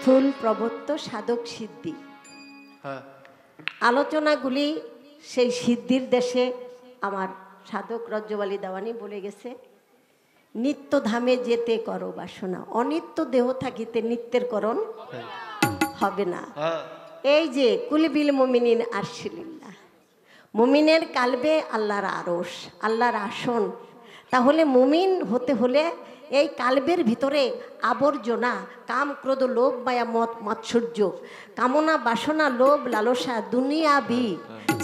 স্থূল প্রবত্ত সাধক সিদ্ধি আলোচনাগুলি সেই সিদ্ধির দেশে আমার সাধক রজ্জবালী দেওয়ানি বলে গেছে, নিত্য ধামে যেতে করো বাসনা, অনিত্য দেহ থাকিতে নিত্যের করণ হবে না। এই যে কুলিবিল মুমিনিন আরশিলিল্লাহ, মুমিনের কালবে আল্লাহর আরশ, আল্লাহর আসন। তাহলে মুমিন হতে হলে এই কালবের ভিতরে আবর্জনা, কাম, ক্রোধ, লোভ, মায়া, মত, মাৎসর্য, কামনা, বাসনা, লোভ, লালসা, দুনিয়াবি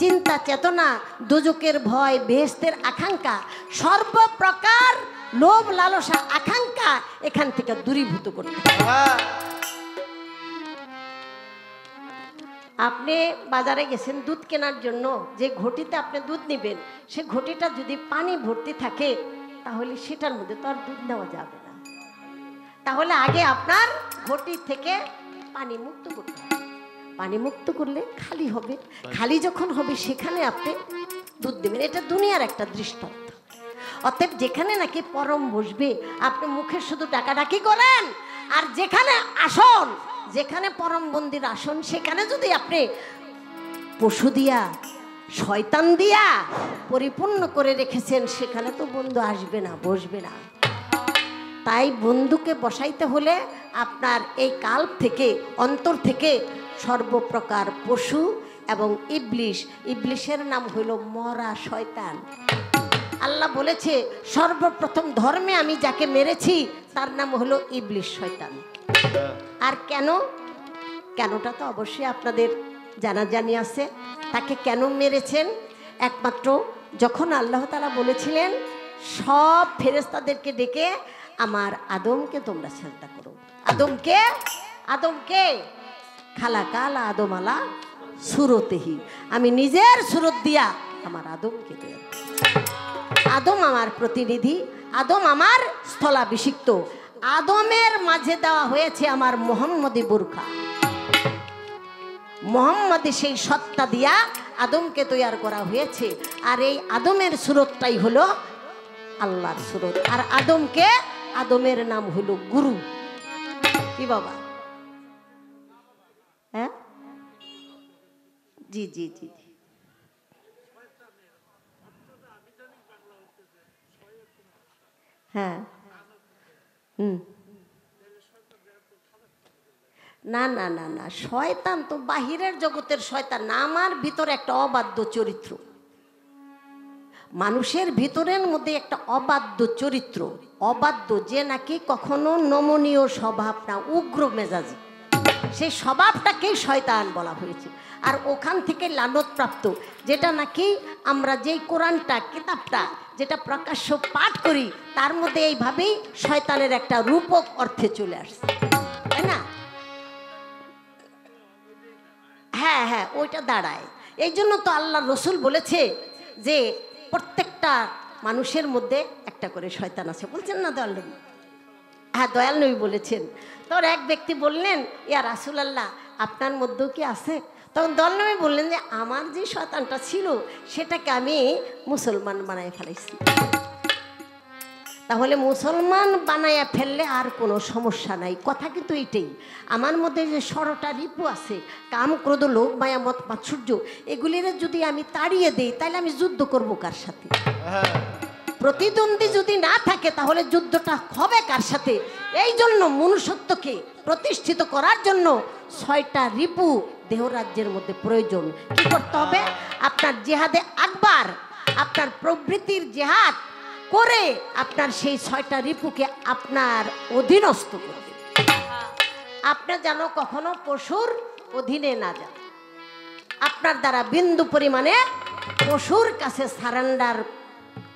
চিন্তা, চেতনা, দুজকের ভয়, বেহেশতের আকাঙ্ক্ষা, সর্বপ্রকার লোভ, লালসা, আকাঙ্ক্ষা এখান থেকে দূরীভূত করতে হবে। আপনি বাজারে গেছেন দুধ কেনার জন্য, যে ঘটিতে আপনি দুধ নেবেন সে ঘটিটা যদি পানি ভর্তি থাকে তাহলে সেটার মধ্যে তো আর দুধ নেওয়া যাবে না। তাহলে আগে আপনার ঘটি থেকে পানি মুক্ত করতে হবে। পানি মুক্ত করলে খালি হবে, খালি যখন হবে সেখানে আপনি দুধ দেবেন। এটা দুনিয়ার একটা দৃষ্টান্ত। অতএব যেখানে নাকি পরম বসবে আপনি মুখে শুধু ডাকাডাকি করেন, আর যেখানে আসন, যেখানে পরম বন্দির আসন, সেখানে যদি আপনি পশু দিয়া, শয়তান দিয়া পরিপূর্ণ করে রেখেছেন, সেখানে তো বন্ধু আসবে না, বসবে না। তাই বন্ধুকে বসাইতে হলে আপনার এই কাল্প থেকে, অন্তর থেকে সর্বপ্রকার পশু এবং ইবলিশ, ইবলিশের নাম হইল মরা শয়তান। আল্লাহ বলেছে সর্বপ্রথম ধর্মে আমি যাকে মেরেছি তার নাম হলো ইবলিশ, শয়তান। আর কেন? কেনটা তো অবশ্যই আপনাদের জানাজানি আছে। তাকে কেন মেরেছেন? একমাত্র যখন আল্লাহ তাআলা বলেছিলেন সব ফেরেশতাদেরকে ডেকে আমার আদমকে তোমরা সিজদা করো। আদমকে খালাকাল আদম আলা সুরতেহি, আমি নিজের সুরত দিয়া আমার আদমকে তৈরি। আদম আমার প্রতিনিধি, আদম আমার স্থলাভিষিক্ত, আদমের মাঝে দেওয়া হয়েছে আমার মোহাম্মদী বুরখা। মোহাম্মদী সেই সত্তা দিয়া আদমকে তৈয়ার করা হয়েছে। আর এই আদমের সুরতটাই হলো আল্লাহর সুরত। আর আদমকে, আদমের নাম হলো গুরু। কি বাবা? হ্যাঁ, জি জি জি, হ্যাঁ, না না না না, শয়তান তো বাহিরের জগতের শয়তান না, আমার ভিতরে একটা অবাধ্য চরিত্র। মানুষের ভিতরের মধ্যে একটা অবাধ্য চরিত্র, অবাধ্য, যে নাকি কখনো নমনীয় স্বভাব না, উগ্র মেজাজি, সেই স্বভাবটাকেই শয়তান বলা হয়েছে। আর ওখান থেকে লানতপ্রাপ্ত, যেটা নাকি আমরা যেই কোরআনটা, কিতাবটা যেটা প্রকাশ্য পাঠ করি, তার মধ্যে এইভাবেই শয়তানের একটা রূপক অর্থে চলে আসছে, তাই না? হ্যাঁ হ্যাঁ, ওইটা দাঁড়ায়। এই জন্য তো আল্লাহ রসুল বলেছে যে প্রত্যেকটা মানুষের মধ্যে একটা করে শয়তান আছে, বলছেন না দয়াল নবী? হ্যাঁ, দয়াল নবী বলেছেন। তোর এক ব্যক্তি বললেন, ইয়া রাসূলুল্লাহ, আপনার মধ্যেও কি আছে? তখন দয়াল নবী বললেন যে আমার যে শয়তানটা ছিল সেটাকে আমি মুসলমান বানায় ফেলাইছি। তাহলে মুসলমান বানায়া ফেললে আর কোনো সমস্যা নাই, কথা কিন্তু এইটাই। আমার মধ্যে যে 16টা রিপু আছে, কাম, ক্রোধ, লোভ, মায়া, মত, মাৎসর্য, এগুলির যদি আমি তাড়িয়ে দেই তাহলে আমি যুদ্ধ করব কার সাথে? প্রতিদ্বন্দ্বী যদি না থাকে তাহলে যুদ্ধটা হবে কার সাথে? এই জন্য মনুষ্যত্বকে প্রতিষ্ঠিত করার জন্য 6টা রিপু দেহরাজ্যের মধ্যে প্রয়োজন। কি করতে হবে? আপনার জিহাদে আকবার, আপনার প্রবৃত্তির জিহাদ করে আপনার সেই 6টা রিপুকে আপনার অধীনস্থ করবে। আপনি যেন কখনো পশুর অধীনে না যান। আপনার দ্বারা বিন্দু পরিমাণে পশুর কাছে সারেন্ডার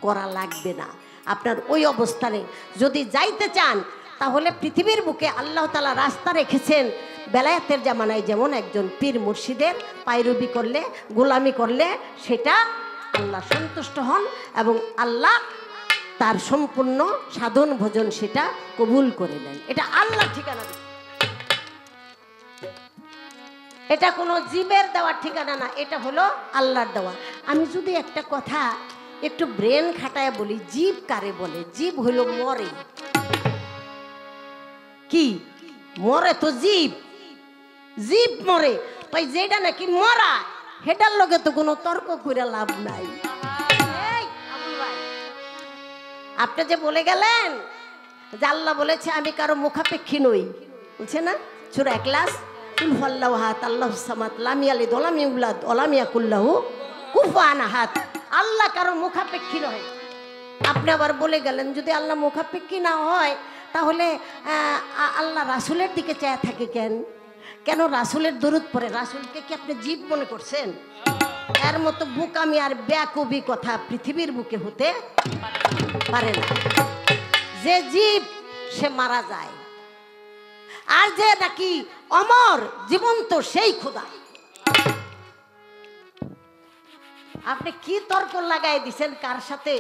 করা লাগবে না। আপনার ওই অবস্থানে যদি যাইতে চান তাহলে পৃথিবীর বুকে আল্লাহ তাআলা রাস্তা রেখেছেন। বেলায়েতের জামানায় যেমন একজন পীর মুর্শিদের পায়রবি করলে, গোলামি করলে সেটা আল্লাহ সন্তুষ্ট হন এবং আল্লাহ তার সম্পূর্ণ সাধন ভোজন সেটা কবুল করে নেন। এটা আল্লাহ ঠিকানা, এটা কোনো জীবের দেওয়ার ঠিকানা না, এটা হলো আল্লাহর দেওয়া। আমি যদি একটা কথা একটু ব্রেন খাটায় বলি, জীব কারে বলে? জীব হইল মরে। কি মরে? তো জীব জীব মরে, তো যেটা নাকি মরা হেটার লগে তো কোনো তর্ক করে লাভ নাই। আপনি যে বলে গেলেন যে আল্লাহ বলেছে আমি কারো মুখাপেক্ষী নই, বলছে না সূরা ইখলাস, কুল হুয়াল্লাহু আহাদ আল্লাহুস সামাদ লাম ইয়ালিদ ওয়া লাম ইউলাদ ওয়া লাম ইয়াকুল লাহু কুফুয়ান আহাদ। আল্লাহ কারো মুখাপেক্ষী নয়। আপনি আবার বলে গেলেন যদি আল্লাহ মুখাপেক্ষী না হয় তাহলে আল্লাহ রাসূলের দিকে চেয়ে থাকে কেন? কেন রাসূলের দরুদ পড়ে? রাসূলকে কি আপনি জীব মনে করছেন? এর মতো বুকামি আর বেয়াকুবি কথা পৃথিবীর বুকে হতে পারে না। যে জীব সে মারা যায়, আর যে নাকি অমর জীবন্ত সেই খোদা। আপনি কি তর্ক লাগাই দিছেন কার সাথে?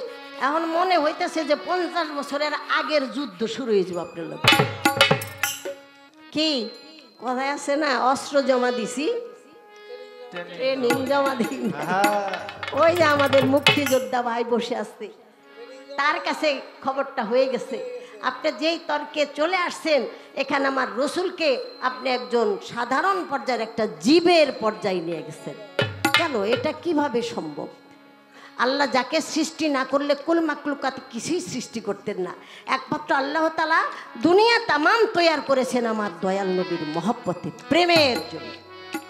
এখন মনে হইতেছে যে 50 বছরের আগের যুদ্ধ শুরু হয়ে যাবে আপনার লোক। কি কথায় আছে না, অস্ত্র জমা দিছি ট্রেনিং জমা দিই। ওই যে আমাদের মুক্তিযোদ্ধা ভাই বসে আছে, তার কাছে খবরটা হয়ে গেছে। আপনি যেই তর্কে চলে আসছেন, এখানে আমার রসুলকে আপনি একজন সাধারণ পর্যায়ের একটা জীবের পর্যায়ে নিয়ে গেছেন। কেন? এটা কিভাবে সম্ভব? আল্লাহ যাকে সৃষ্টি না করলে কুল মাকলুকাত কিছুই সৃষ্টি করতেন না। একমাত্র আল্লাহ তাআলা দুনিয়া তামাম তৈয়ার করেছেন আমার দয়াল নবীর মহব্বতে, প্রেমের জন্য।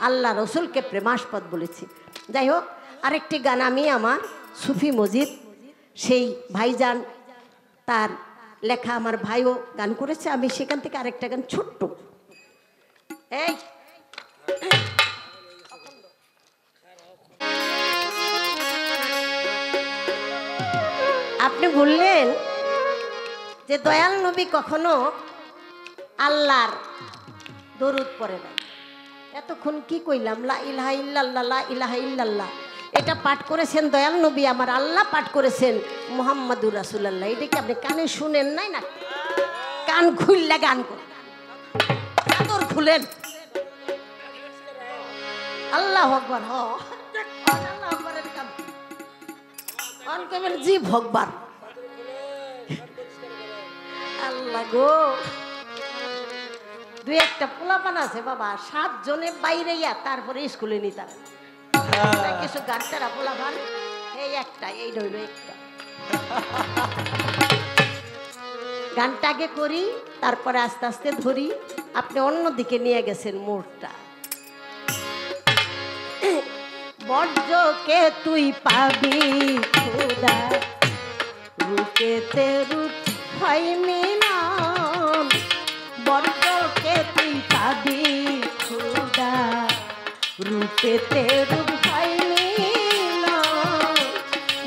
আল্লাহ রসুলকে প্রেমাস্পদ বলেছি। যাই হোক, আরেকটি গান আমি আমার সুফি মজিদ, সেই ভাইজান তার লেখা, আমার ভাইও গান করেছে, আমি সেখান থেকে আরেকটা গান ছোট্ট। এই আপনি বললেন যে দয়াল নবী কখনো আল্লাহর দরুদ পড়ে না। এতক্ষণ কি কইলাম? লা ইলাহা ইল্লাল্লাহ, লা ইলাহা ইল্লাল্লাহ, এটা পাঠ করেছেন দয়াল নবী, আমার আল্লাহ পাঠ করেছেন মুহাম্মাদুর রাসূলুল্লাহ। এটা কি আপনি কানে শুনেন নাই? না, কান খুললে গান করেন, চাদর খুলেন। আল্লাহু আকবার। আল্লাহু আকবারের কাম অন কইবেন জি ভগবান। আল্লাহ গো, দুই একটা পোলাপান আছে বাবা, 7 জনে বাইরে ইয়া তারপরে স্কুলে নি তারা কিছু গাড়তারা পোলাপান, এই একটা, এই রইল একটা। গানটা আগে করি, তারপরে আস্তে আস্তে ধরি। আপনি অন্যদিকে নিয়ে গেছেন মোড়টা। বর্জ্যকে তুই পাবি খোদা, রূপেতে রূপ হয় মিলন। বর্জ্যকে তুই পাবি খোদা, রূপেতে রূপ হয় মিলন।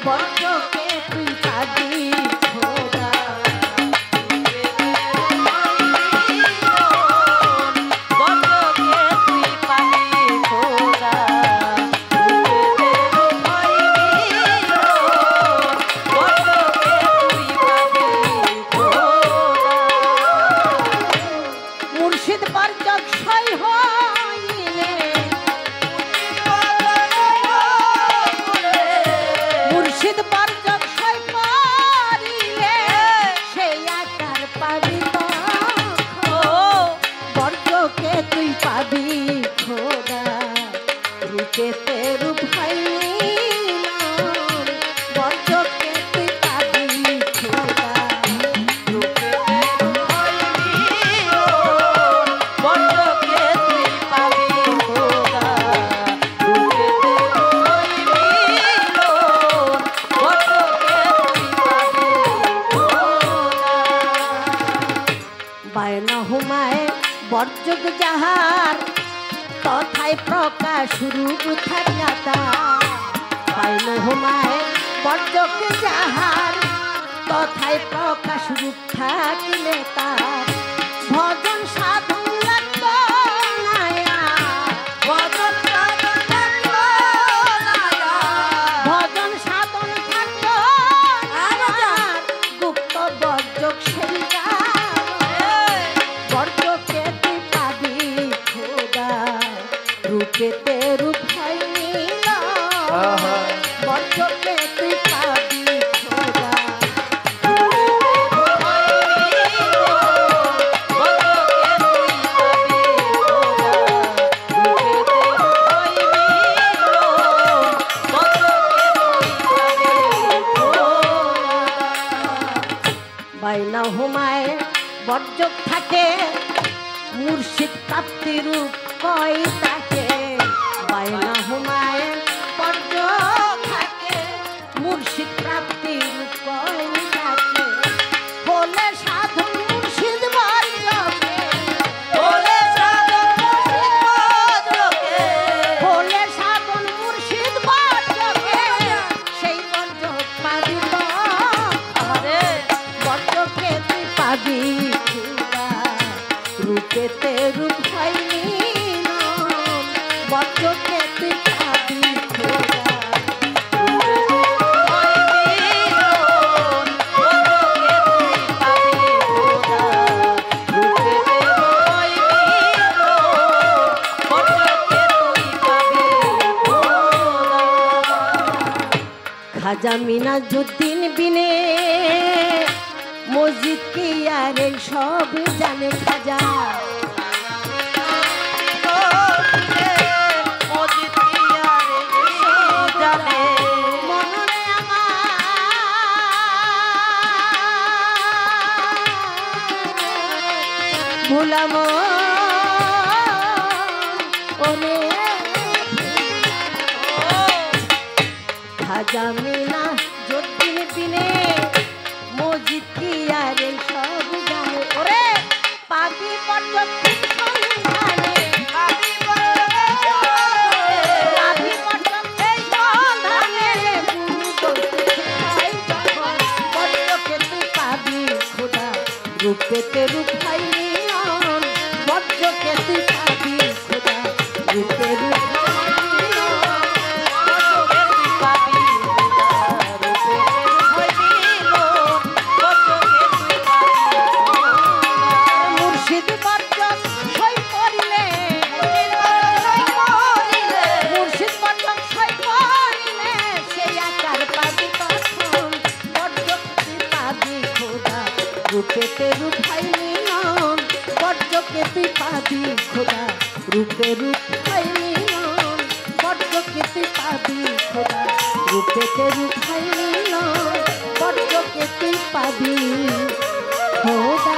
বর্জ্যকে তুই পাবি খোদা, বর্জ্যকে তুই পাবি খোদা, বর্জক যাহার তথায় প্রকাশ রূপ থাকিয়াতা। পাইল হুমায় বর্জক যাহার তথায় প্রকাশ রূপ থাকিলে তার ভজন সাধন লাগত নায়া, ভজন সাধন লাগত নায়া, ভজন সাধন থাকত আমার গুপ্ত বর্জক সেই বর্জকে তুই পাবি খোদা, রূপেতে রূপ হয় মিলন। বর্জকে তুই পাবি খোদা, মুর্শিদ প্রাপ্তি রূপ কয় তাকে বায়না হুমায়ুন পর্য থাকে মুর্শিদ প্রাপ্তি রূপ কয় তাকে বলে সাধু মুর্শিদ বর্জকে বলে সাধু মুর্শিদ বর্জকে সেই বর্জ পাবি তো আমারে বর্জকে তুই পাবি রূপেতে রূপ হয়নি বর্জকে তুই পাবি খাজা মিনাজুদ্দিন বিনে মসজিদ কি আর সব জানে খাজা মনরে আমার ভুলাম ওরে খাজা মিনাজুদ্দিন বিনে মসজিদ কি আর সব জানে ওরে পাবি পর্যক্ষণ সন্ধানে পাবি পর্যক্ষণ সন্ধানে বর্জকে তুই পাবি খোদা রূপেতে রূপ হয়নি বর্জকে তুই পাবি খোদা রূপে রূপ রূপেতে রূপ হয়নি বর্জকে তুই পাবি খোদা রূপে রূপ হয়নি বর্জকে তুই পাবি খোদা রূপেতে রূপ হয়নি বর্জকে তুই পাবি খোদা।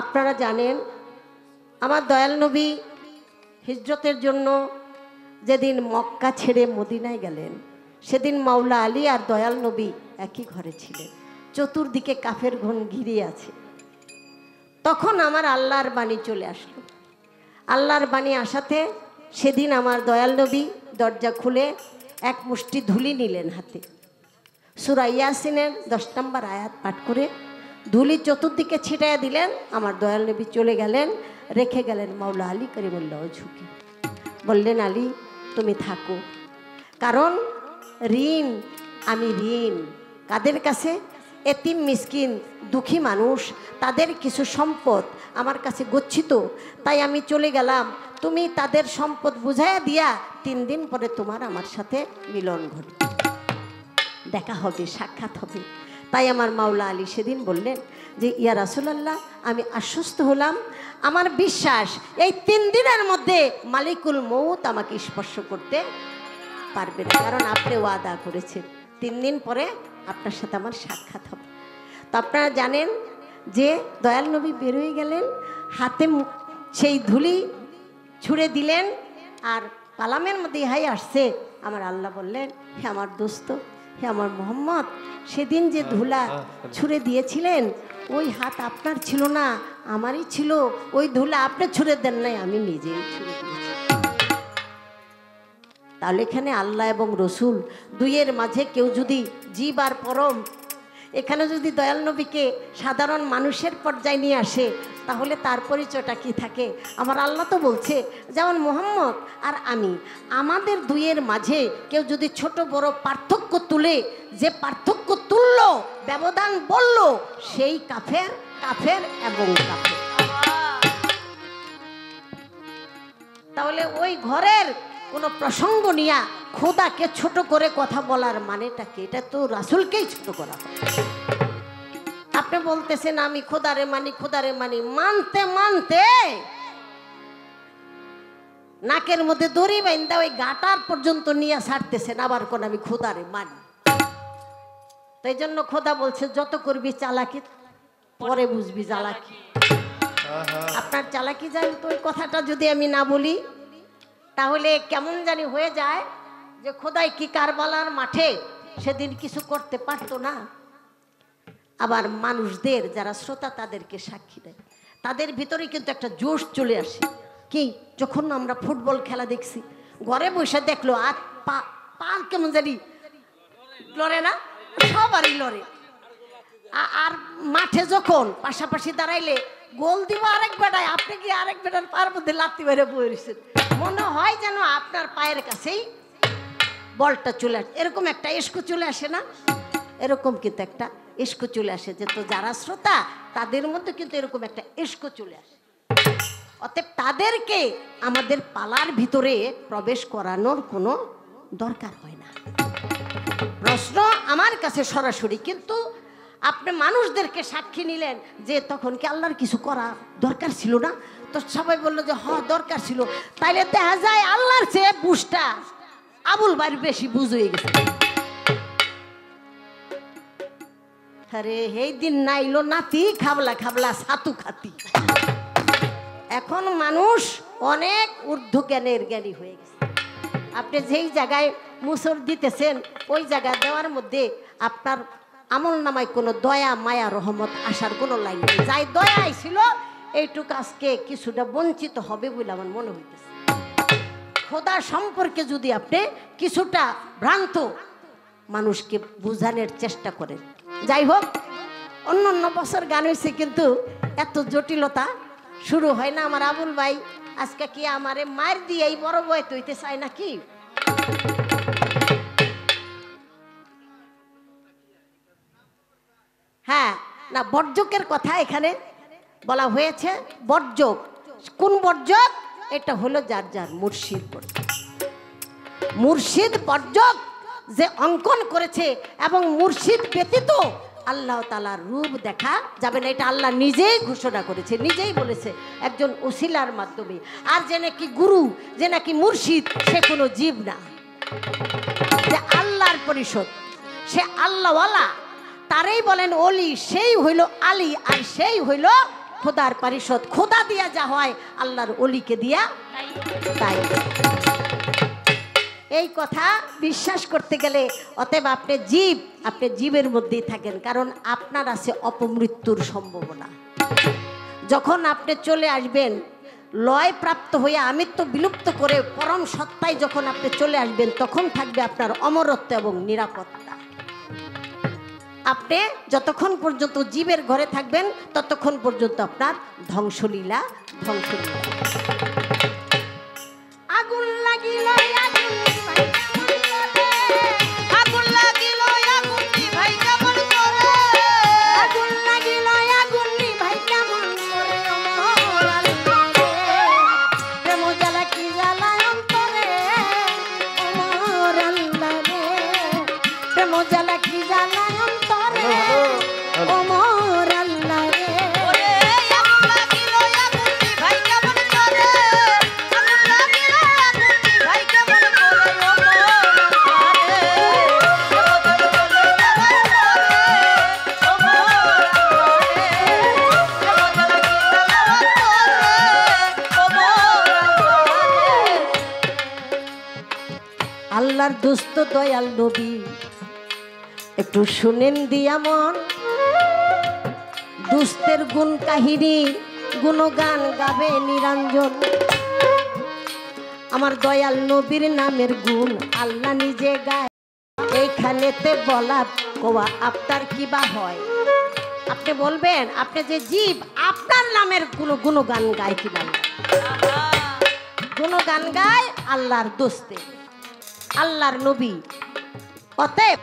আপনারা জানেন আমার দয়াল নবী হিজরতের জন্য যেদিন মক্কা ছেড়ে মদিনায় গেলেন সেদিন মাওলা আলী আর দয়াল নবী একই ঘরে ছিলেন চতুর্দিকে কাফের ঘন ঘিরে আছে তখন আমার আল্লাহর বাণী চলে আসলো আল্লাহর বাণী আসাতে সেদিন আমার দয়াল নবী দরজা খুলে এক মুষ্টি ধুলি নিলেন হাতে সূরা ইয়াসিনের 10 নম্বর আয়াত পাঠ করে ধুলি চতুর্দিকে ছিটাইয়া দিলেন আমার দয়াল নবী চলে গেলেন রেখে গেলেন মাওলা আলী করিমুল্লাহ ঝুঁকে বললেন আলী তুমি থাকো কারণ ঋণ আমি ঋণ কাদের কাছে এতিম মিসকিন দুঃখী মানুষ তাদের কিছু সম্পদ আমার কাছে গচ্ছিত তাই আমি চলে গেলাম তুমি তাদের সম্পদ বুঝাইয়া দিয়া 3 দিন পরে তোমার আমার সাথে মিলন ঘটবে দেখা হবে সাক্ষাৎ হবে তাই আমার মাওলা আলী সেদিন বললেন যে ইয়া রাসূলুল্লাহ আমি আশ্বস্ত হলাম আমার বিশ্বাস এই 3 দিনের মধ্যে মালিকুল মউত আমাকে স্পর্শ করতে পারবে না কারণ আপনি ওয়াদা করেছেন 3 দিন পরে আপনার সাথে আমার সাক্ষাৎ হবে তো আপনারা জানেন যে দয়াল নবী বের হয়ে গেলেন হাতে সেই ধুলি ছুঁড়ে দিলেন আর কালামের মধ্যে হাই আসছে আমার আল্লাহ বললেন হে আমার দোস্ত হে আমার মোহাম্মদ সেদিন যে ধুলা ছুঁড়ে দিয়েছিলেন ওই হাত আপনার ছিল না আমারই ছিল ওই ধুলা আপনি ছুঁড়ে দেন নাই আমি নিজেই ছুঁড়ে দিয়েছি তাহলে এখানে আল্লাহ এবং রসুল দুইয়ের মাঝে কেউ যদি জীব আর পরম এখানে যদি দয়াল নবীকে সাধারণ মানুষের পর্যায়ে নিয়ে আসে তাহলে তার পরিচয়টা কি থাকে আমার আল্লাহ তো বলছে যেমন মোহাম্মদ আর আমি আমাদের দুইয়ের মাঝে কেউ যদি ছোট বড় পার্থক্য তুলে যে পার্থক্য তুলল ব্যবধান বলল সেই কাফের কাফের এবং কাফের তাহলে ওই ঘরের কোনো প্রসঙ্গ নিয়া খোদাকে ছোট করে কথা বলার মানেটা কি এটা তো রাসূলকেই ছোট করা হয় আপনি বলতেছেন আমি খোদারে মানি মানতে মানতে নাকের মধ্যে দড়ি বাইন্দা ওই গাটার পর্যন্ত নিয়ে ছাড়তেছেন আবার কোন আমি খোদারে মানি তো এই জন্য খোদা বলছে যত করবি চালাকি পরে বুঝবি চালাকি। আপনার চালাকি যাই তো ওই কথাটা যদি আমি না বলি তাহলে কেমন জানি হয়ে যায় যে খোদাই কি কারবালার মাঠে সেদিন কিছু করতে পারতো না। আবার মানুষদের যারা শ্রোতা তাদেরকে সাক্ষী দেয়, তাদের ভিতরে কিন্তু একটা জোশ চলে আসে। কি যখন আমরা ফুটবল খেলা দেখছি, ঘরে বসে দেখলো আর পা কেমন জানি লড়ে না, সবারই লড়ে। আর মাঠে যখন পাশাপাশি দাঁড়াইলে গোল দিব আরেক বেটায়, আপনি কি আরেক বেটার পার মধ্যে লাত্তি মেরে বসেছেন, মনে হয় যেন আপনার পায়ের কাছেই বলটা চলে আসে। এরকম একটা ইস্কো চলে আসে না? এরকম কিন্তু একটা ইস্কো চলে আসে যে তো যারা শ্রোতা তাদের মধ্যে কিন্তু এরকম একটা ইস্কো চলে আসে। অতএব তাদেরকে আমাদের পালার ভিতরে প্রবেশ করানোর কোনো দরকার হয় না। প্রশ্ন আমার কাছে সরাসরি, কিন্তু আপনি মানুষদেরকে সাক্ষী নিলেন যে তখন কি আল্লাহর কিছু করা দরকার ছিল না? তো সবাই বললো যে হ্যাঁ দরকার ছিল। তাইলে দেখা যায় আল্লাহর চেয়ে বুঝটা আবুল ভাইয়ের বেশি বুঝ হয়ে গেছে। আরে এই দিন নাইলো নাতি খাবলা খাবলা ছাতু খাতি। এখন মানুষ অনেক ঊর্ধ্ব জ্ঞানের জ্ঞানী হয়ে গেছে। আপনি যেই জায়গায় মুসর দিতেছেন ওই জায়গায় দেওয়ার মধ্যে আপনার আমল নামায় কোনো দয়া মায়া রহমত আসার কোনো লাইন নেই। যাই দয়া আইছিল এইটুকু আজকে কিছুটা বঞ্চিত হবে বলে আমার মনে হইতেছে। খোদা সম্পর্কে যদি আপনি কিছুটা ভ্রান্ত মানুষকে বোঝানোর চেষ্টা করেন। যাই হোক, অন্য অন্য বছর গান হয়েছে কিন্তু এত জটিলতা শুরু হয় না। আমার আবুল ভাই আজকে কি আমারে মার দিয়ে এই বড় বয় তৈতে চায় নাকি? হ্যাঁ না, বর্জকের কথা এখানে বলা হয়েছে। বর্জক কোন বর্জক? এটা হলো যার যার মুর্শিদ বর্জক। মুর্শিদ বর্জক যে অঙ্কন করেছে এবং মুর্শিদ ব্যতীত আল্লাহ তাআলার রূপ দেখা যাবে না, এটা আল্লাহ নিজেই ঘোষণা করেছে, নিজেই বলেছে একজন ওসিলার মাধ্যমে। আর যে নাকি গুরু, যে নাকি মুর্শিদ, সে কোনো জীব না, যে আল্লাহর পরিষদ, সে আল্লাহওয়ালা, তারই বলেন অলি, সেই হইল আলী, আর সেই হইল খোদার পরিষদ। খোদা দিয়া যা হয় আল্লাহর অলিকে দিয়া তাই। এই কথা বিশ্বাস করতে গেলে অতএব আপনি জীব, আপনি জীবের মধ্যেই থাকেন, কারণ আপনার আছে অপমৃত্যুর সম্ভাবনা। যখন আপনি চলে আসবেন লয় প্রাপ্ত হয়ে আমিত্ব বিলুপ্ত করে পরম সত্তায় যখন আপনি চলে আসবেন, তখন থাকবে আপনার অমরত্ব এবং নিরাপত্তা। আপনি যতক্ষণ পর্যন্ত জীবের ঘরে থাকবেন ততক্ষণ পর্যন্ত আপনার ধ্বংসলীলা ধ্বংসলীলা। আগুন লাগিল আল্লাহর দুস্থ দয়াল নবী, একটু শুনেন দিয়া মন, দুস্থের গুণ কাহিনী গুণগান গাবে নিরঞ্জন। আমার দয়াল নবীর নামের গুণ আল্লাহ নিজে গায়, এইখানেতে বলা কোয়া আপনার কি বা হয়? আপনি বলবেন আপনি যে জীব, আপনার নামের কোনো গুণগান গায় কিনা? গুণগান গায় আল্লাহর দোস্তে, আল্লাহর নবী। অতএব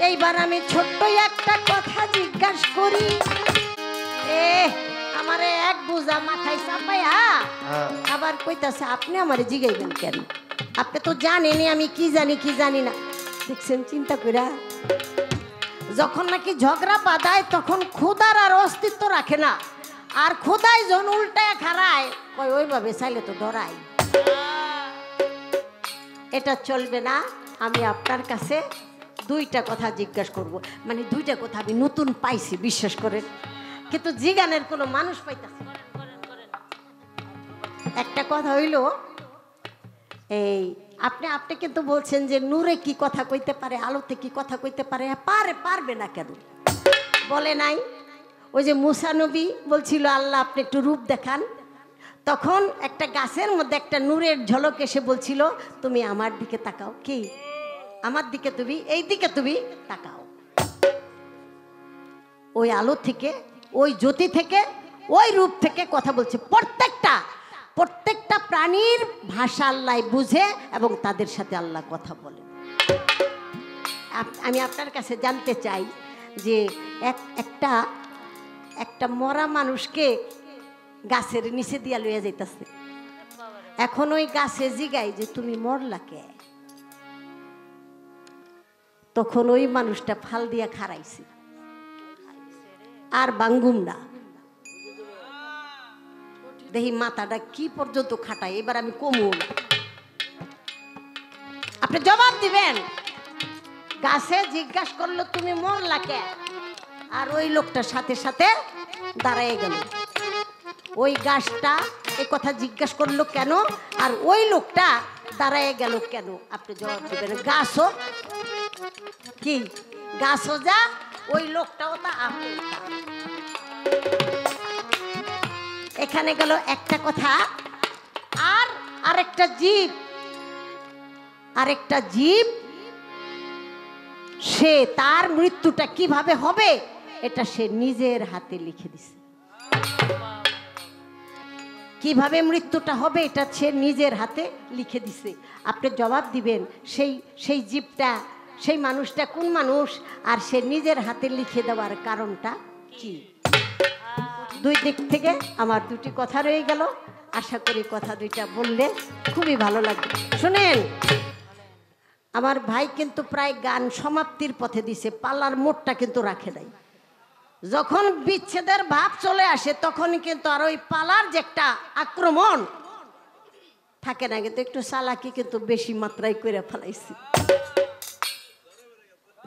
এইবার আমি ছোট্ট একটা কথা জিজ্ঞাসা করি, আমারে এক বোঝা মাথায় চাপাইয়া আবার কইতাছে আপনি আমারে জিগাইবেন কেন? আপনি তো জানেনই আমি কি জানি কি জানি না। দেখছেন চিন্তা কইরা, যখন নাকি ঝগড়া বাঁধায় তখন খোদার আর অস্তিত্ব রাখে না, আর খোদাই যখন উল্টায় খাড়ায় কই ওইভাবে চাইলে তো ডরাই। এটা চলবে না। আমি আপনার কাছে দুইটা কথা জিজ্ঞাসা করব, মানে দুইটা কথা আমি নতুন পাইছি বিশ্বাস করেন, কিন্তু জিগানের কোনো মানুষ পাইতেছে না। একটা কথা হইল এই আপনি কিন্তু বলছেন যে নূরে কি কথা কইতে পারে, আলোতে কি কথা কইতে পারে, পারবে না কেন বলে নাই? ওই যে মুসা নবী বলছিল আল্লাহ আপনি একটু রূপ দেখান, তখন একটা গাছের মধ্যে একটা নূরের ঝলক এসে বলছিল তুমি আমার দিকে তাকাও, কি আমার দিকে, তুমি এই দিকে তুমি তাকাও। ওই আলো থেকে, ওই জ্যোতি থেকে, ওই রূপ থেকে কথা বলছে। প্রত্যেকটা প্রাণীর ভাষা আল্লাহ বুঝে এবং তাদের সাথে আল্লাহ কথা বলে। আমি আপনার কাছে জানতে চাই যে একটা মরা মানুষকে গাছের নিচে দিয়া লইয়া যাইতেছে, এখন ওই গাছে জিগাই যে তুমি মরলা কে? তখন ওই মানুষটা ফাল দিয়া খাড়াইছে, আর বাঙ্গুম না, দেখি মাথাটা কি পর্যন্ত খাটায়। এবার আমি কমুন, আপনি জবাব দিবেন। গাছে জিজ্ঞাসা করলো তুমি মরলা কে, আর ওই লোকটার সাথে সাথে দাঁড়ায় গেল। ওই গাছটা এই কথা জিজ্ঞাসা করলো কেন, আর ওই লোকটা দাঁড়ায় গেল কেন? আপনি জবাব দিবেন। গাছও কি, গাছও যা, ওই লোকটাও তা, আপনি এখানে গেল একটা কথা। আর আরেকটা জীব সে তার মৃত্যুটা কিভাবে হবে এটা সে নিজের হাতে লিখে দিছে। কিভাবে মৃত্যুটা হবে এটা সে নিজের হাতে লিখে দিছে। আপনি জবাব দিবেন সেই জীবটা, সেই মানুষটা কোন মানুষ, আর সে নিজের হাতে লিখে দেওয়ার কারণটা কি? দুই দিক থেকে আমার দুটি কথা রয়ে গেল। আশা করি কথা দুইটা বললে খুবই ভালো লাগবে। শুনেন, আমার ভাই কিন্তু প্রায় গান সমাপ্তির পথে দিছে, পাল্লার মোড়টা কিন্তু রাখে নাই। যখন বিচ্ছেদের ভাব চলে আসে তখন কিন্তু আর ওই পালার যে একটা আক্রমণ থাকে না, কিন্তু একটু চালাকি কিন্তু বেশি মাত্রায় করে ফেলাইছি।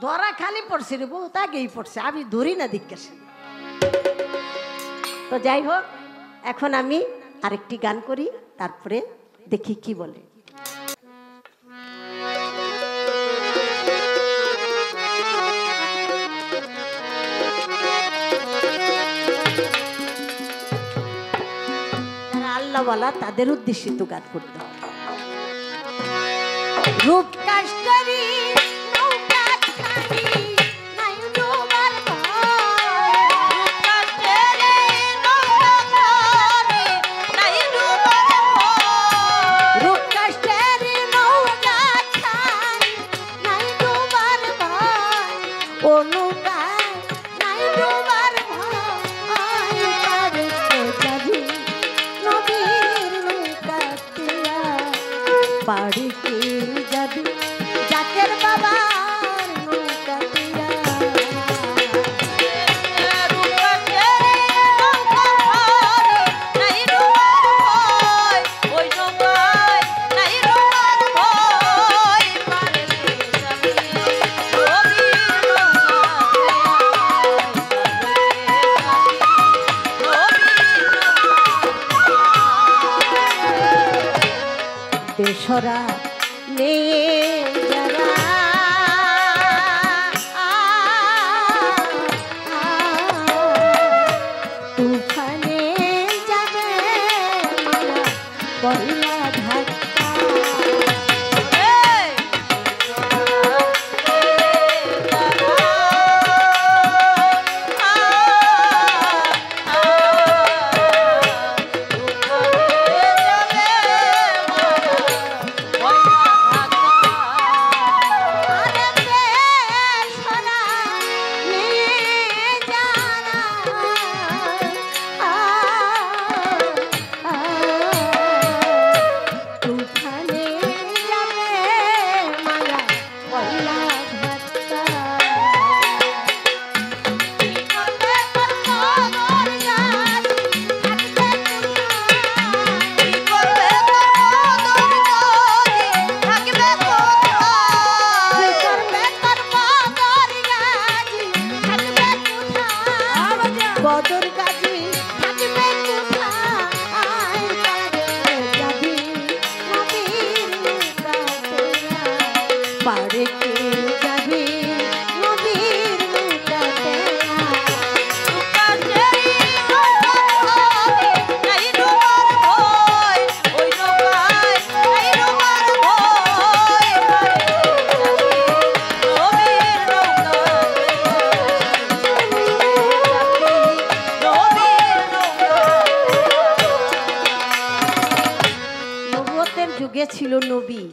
ধরা খালি পড়ছে রে, বহুত আগেই পড়ছে, আমি ধরি না জিজ্ঞাসা। তো যাই হোক, এখন আমি আরেকটি গান করি, তারপরে দেখি কি বলে। যারা আল্লাহওয়ালা তাদের উদ্দেশ্যে তো গান করতে হবে। রূপ কাশকারি বাড়িতে যাবি জাকের বাবার নৌকা তীরা। দেশরা নিয়ে যারা তুফানে যাবে মায়া বল্লা ধাক্কা। বদর গাজী থাকবে কোথায় যাবি নবীর মুকাতে পারে কে যাবি নবীর মুকাতে যুগে ছিল নবী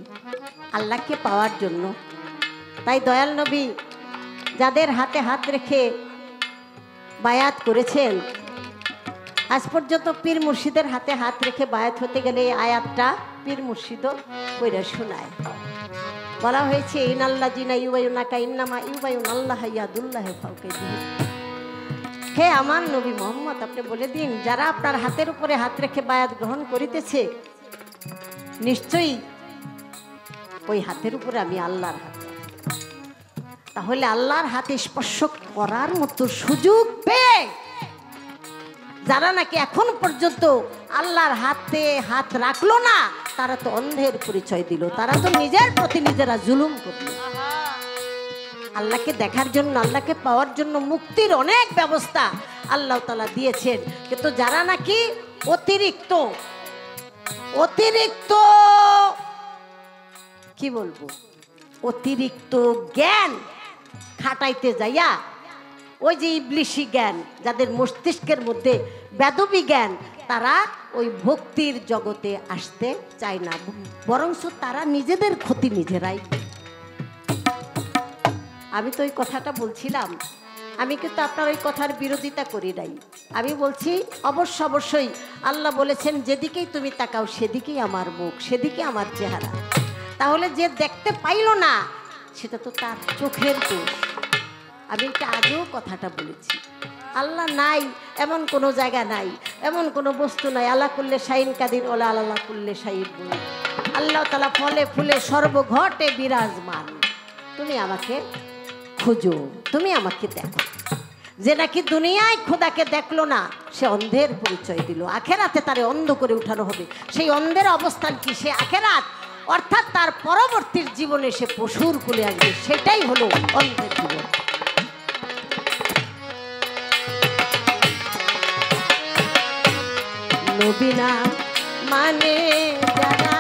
আল্লাহকে পাওয়ার জন্য। তাই দয়াল নবী যাদের হাতে হাত রেখে বায়াত করেছেন, আজ পর্যন্ত পীর মুর্শিদের হাতে হাত রেখে বায়াত হতে গেলে এই আয়াতটা পীর মুর্শিদও পড়ে শোনায়। বলা হয়েছে ইনাল্লাহ জিনা ইউবায়ুনাকা ইন্নামা ইউবায়ুনাল্লাহ ইয়াদুল্লাহি ফাওকা ইয়াদিহি। হে আমার নবী মুহাম্মদ, আপনি বলে দিন যারা আপনার হাতের উপরে হাত রেখে বায়াত গ্রহণ করিতেছে, নিশ্চয়ই ওই হাতের উপরে আমি আল্লাহর হাত। তাহলে আল্লাহর হাতে স্পর্শ করার মতো সুযোগ পেয়ে যারা নাকি এখন পর্যন্ত আল্লাহর হাতে হাত রাখলো না, তারা তো অন্ধের পরিচয় দিল, তারা তো নিজের প্রতি নিজেরা জুলুম করল। আল্লাহকে দেখার জন্য, আল্লাহকে পাওয়ার জন্য মুক্তির অনেক ব্যবস্থা আল্লাহ তাআলা দিয়েছেন, কিন্তু যারা নাকি অতিরিক্ত কি বলবো, অতিরিক্ত জ্ঞান খাটাইতে যাইয়া ওই যে ইবলিশি জ্ঞান, যাদের মস্তিষ্কের মধ্যে বেদবি জ্ঞান, তারা ওই ভক্তির জগতে আসতে চায় না, বরঞ্চ তারা নিজেদের ক্ষতি নিজেরাই। আমি তো ওই কথাটা বলছিলাম, আমি কিন্তু আপনার ওই কথার বিরোধিতা করি নাই। আমি বলছি অবশ্যই আল্লাহ বলেছেন যেদিকেই তুমি তাকাও সেদিকেই আমার মুখ, সেদিকে আমার চেহারা। তাহলে যে দেখতে পাইল না সেটা তো তার চোখের দোষ। আমি এটা আগেও কথাটা বলেছি, আল্লাহ নাই এমন কোনো জায়গা নাই, এমন কোনো বস্তু নাই। আল্লাহ কুল্লে শাইন কাদির ওলা আল্লাহ কুল্লে শাইন বলে আল্লাহ তাআলা ফলে ফুলে সর্বঘটে বিরাজমান। তুমি আমাকে খুঁজো, তুমি আমাকে দেখো। যে নাকি দুনিয়ায় খোদাকে দেখলো না সে অন্ধের পরিচয় দিল, আখেরাতে তারে অন্ধ করে উঠানো হবে। সেই অন্ধের অবস্থান কি? সে আখেরাত, অর্থাৎ তার পরবর্তীর জীবনে সে পশুর কুলে আসবে, সেটাই হলো অন্ধের জীবন। নবী না মানে যারা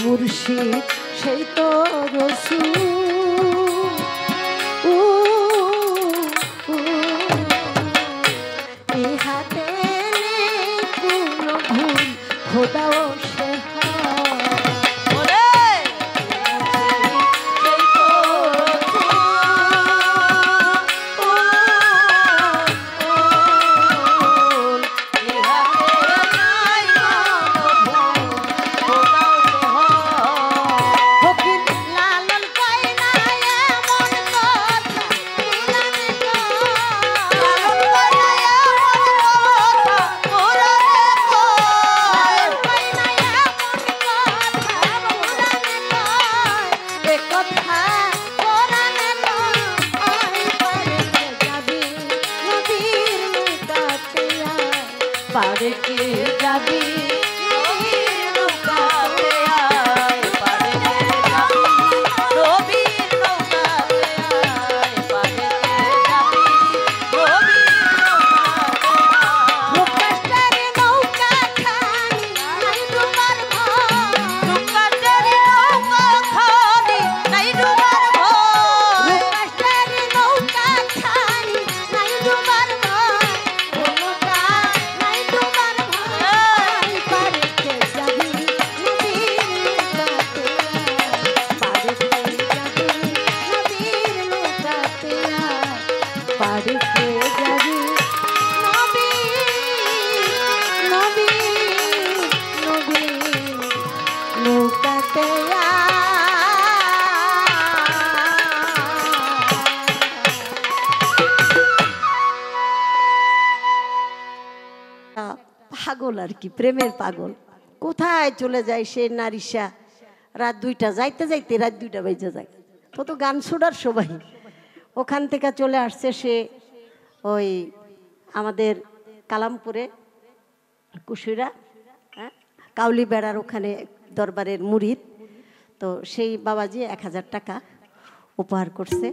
মুর্শিদ সেই তো রসূল পাড়েতে যাবি নবীর নৌকাতে আয়, পাড়েতে যাবি নবীর নৌকাতে আয়, পাড়েতে যাবি নবীর নৌকাতে আয়। রূপকাষ্ঠের নৌকা খানি নাই ডুবার ভয়, রূপকাষ্ঠের নৌকা খানি নাই ডুবার ভয়, রূপকাষ্ঠের নৌকা খানি নাই ডুবার ভয়, নৌকা নাই ডুবার ভয়। পাড়েতে যাবি নবীর নৌকাতে আয়, পাড়েতে যাবি নবীর নৌকাতে আয়, পাড়েতে যাবি নবীর নৌকাতে পাগল আর কি, প্রেমের পাগল। কোথায় চলে যায় সে নারীশা, রাত 2টা যাইতে যাইতে রাত 2টা বেজে যায়। তো গান শোনার সময় ওখান থেকে চলে আসছে সে ওই আমাদের কালামপুরে কুশুরা, হ্যাঁ, কাউলি বেড়ার ওখানে দরবারের মুরিদ। তো সেই বাবাজি 1000 টাকা উপহার করছে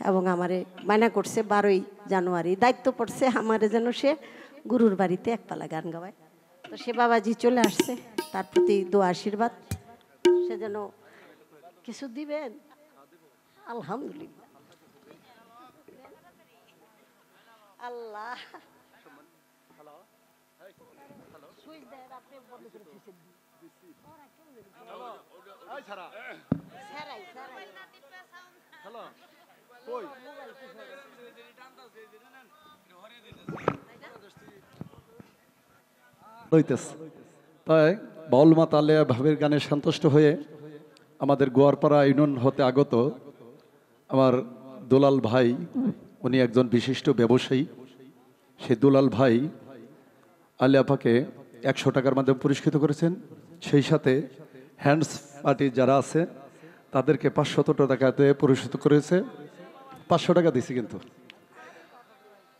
এবং আমারে মায়না করছে 12ই জানুয়ারি দায়িত্ব পড়ছে আমারে যেন সে গুরুর বাড়িতে একপালা গান গাওয়ায়। তো সে বাবাজি চলে আসছে, তার প্রতি দোয়া আশীর্বাদ, সে যেন কিছু দিবেন। আলহামদুলিল্লাহ। আল্লাহ তাই বাউল মা তালেয়া ভাবের গানে সন্তুষ্ট হয়ে আমাদের গোয়ারপাড়া ইউনিয়ন হতে আগত আমার দুলাল ভাই, উনি একজন বিশিষ্ট ব্যবসায়ী। সেই দুলাল ভাই আলিয়াপাকে 100 টাকার মাধ্যমে পুরস্কৃত করেছেন। সেই সাথে হ্যান্ডস পার্টি যারা আছে তাদেরকে 500 টাকাতে পুরস্কৃত করেছে। 500 টাকা দিছি, কিন্তু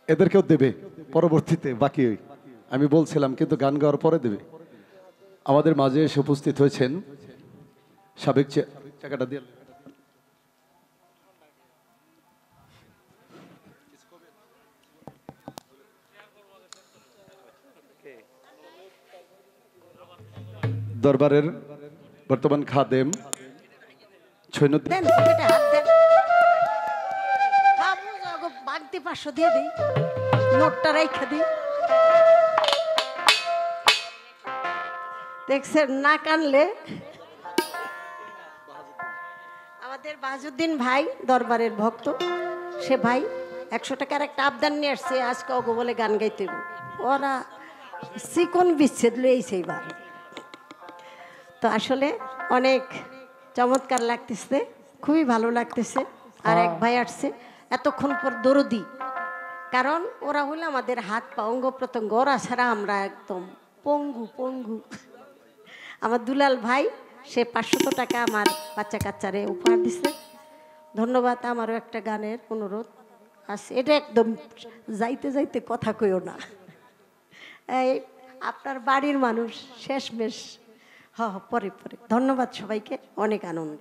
এদেরকেও দেবে পরবর্তীতে, বাকি আমি বলছিলাম, কিন্তু গান গাওয়ার পরে দেবে। আমাদের মাঝে এসে উপস্থিত হয়েছেন সাবেক টাকাটা দিয়ে দরবারের বর্তমান খাদেম ছৈনুদ্দিন। বাগদি 500 দিয়ে দিই, নোটটা রাইখা দিই। দেখছেন না কানলে। আমাদের বাহাজুদ্দিন ভাই দরবারের ভক্ত, সে ভাই 100 টাকার একটা আবদান নিয়ে আসছে, আজকে অগো বলে গান গাইতে। ওরা চিকন বিচ্ছেদ লইছে এবার। তো আসলে অনেক চমৎকার লাগতেছে, খুবই ভালো লাগতেছে। আর এক ভাই আসছে এতক্ষণ পর দরদি, কারণ ওরা হলো আমাদের হাত পা অঙ্গ প্রত্যঙ্গ, ওরা ছাড়া আমরা একদম পঙ্গু পঙ্গু। আমার দুলাল ভাই সে 500 টাকা আমার বাচ্চা কাচ্চারে উপহার দিছে। ধন্যবাদ। আমারও একটা গানের অনুরোধ আছে, এটা একদম যাইতে যাইতে কথা কইও না, এই আপনার বাড়ির মানুষ শেষমেশ। পরে পরে। ধন্যবাদ সবাইকে, অনেক আনন্দ।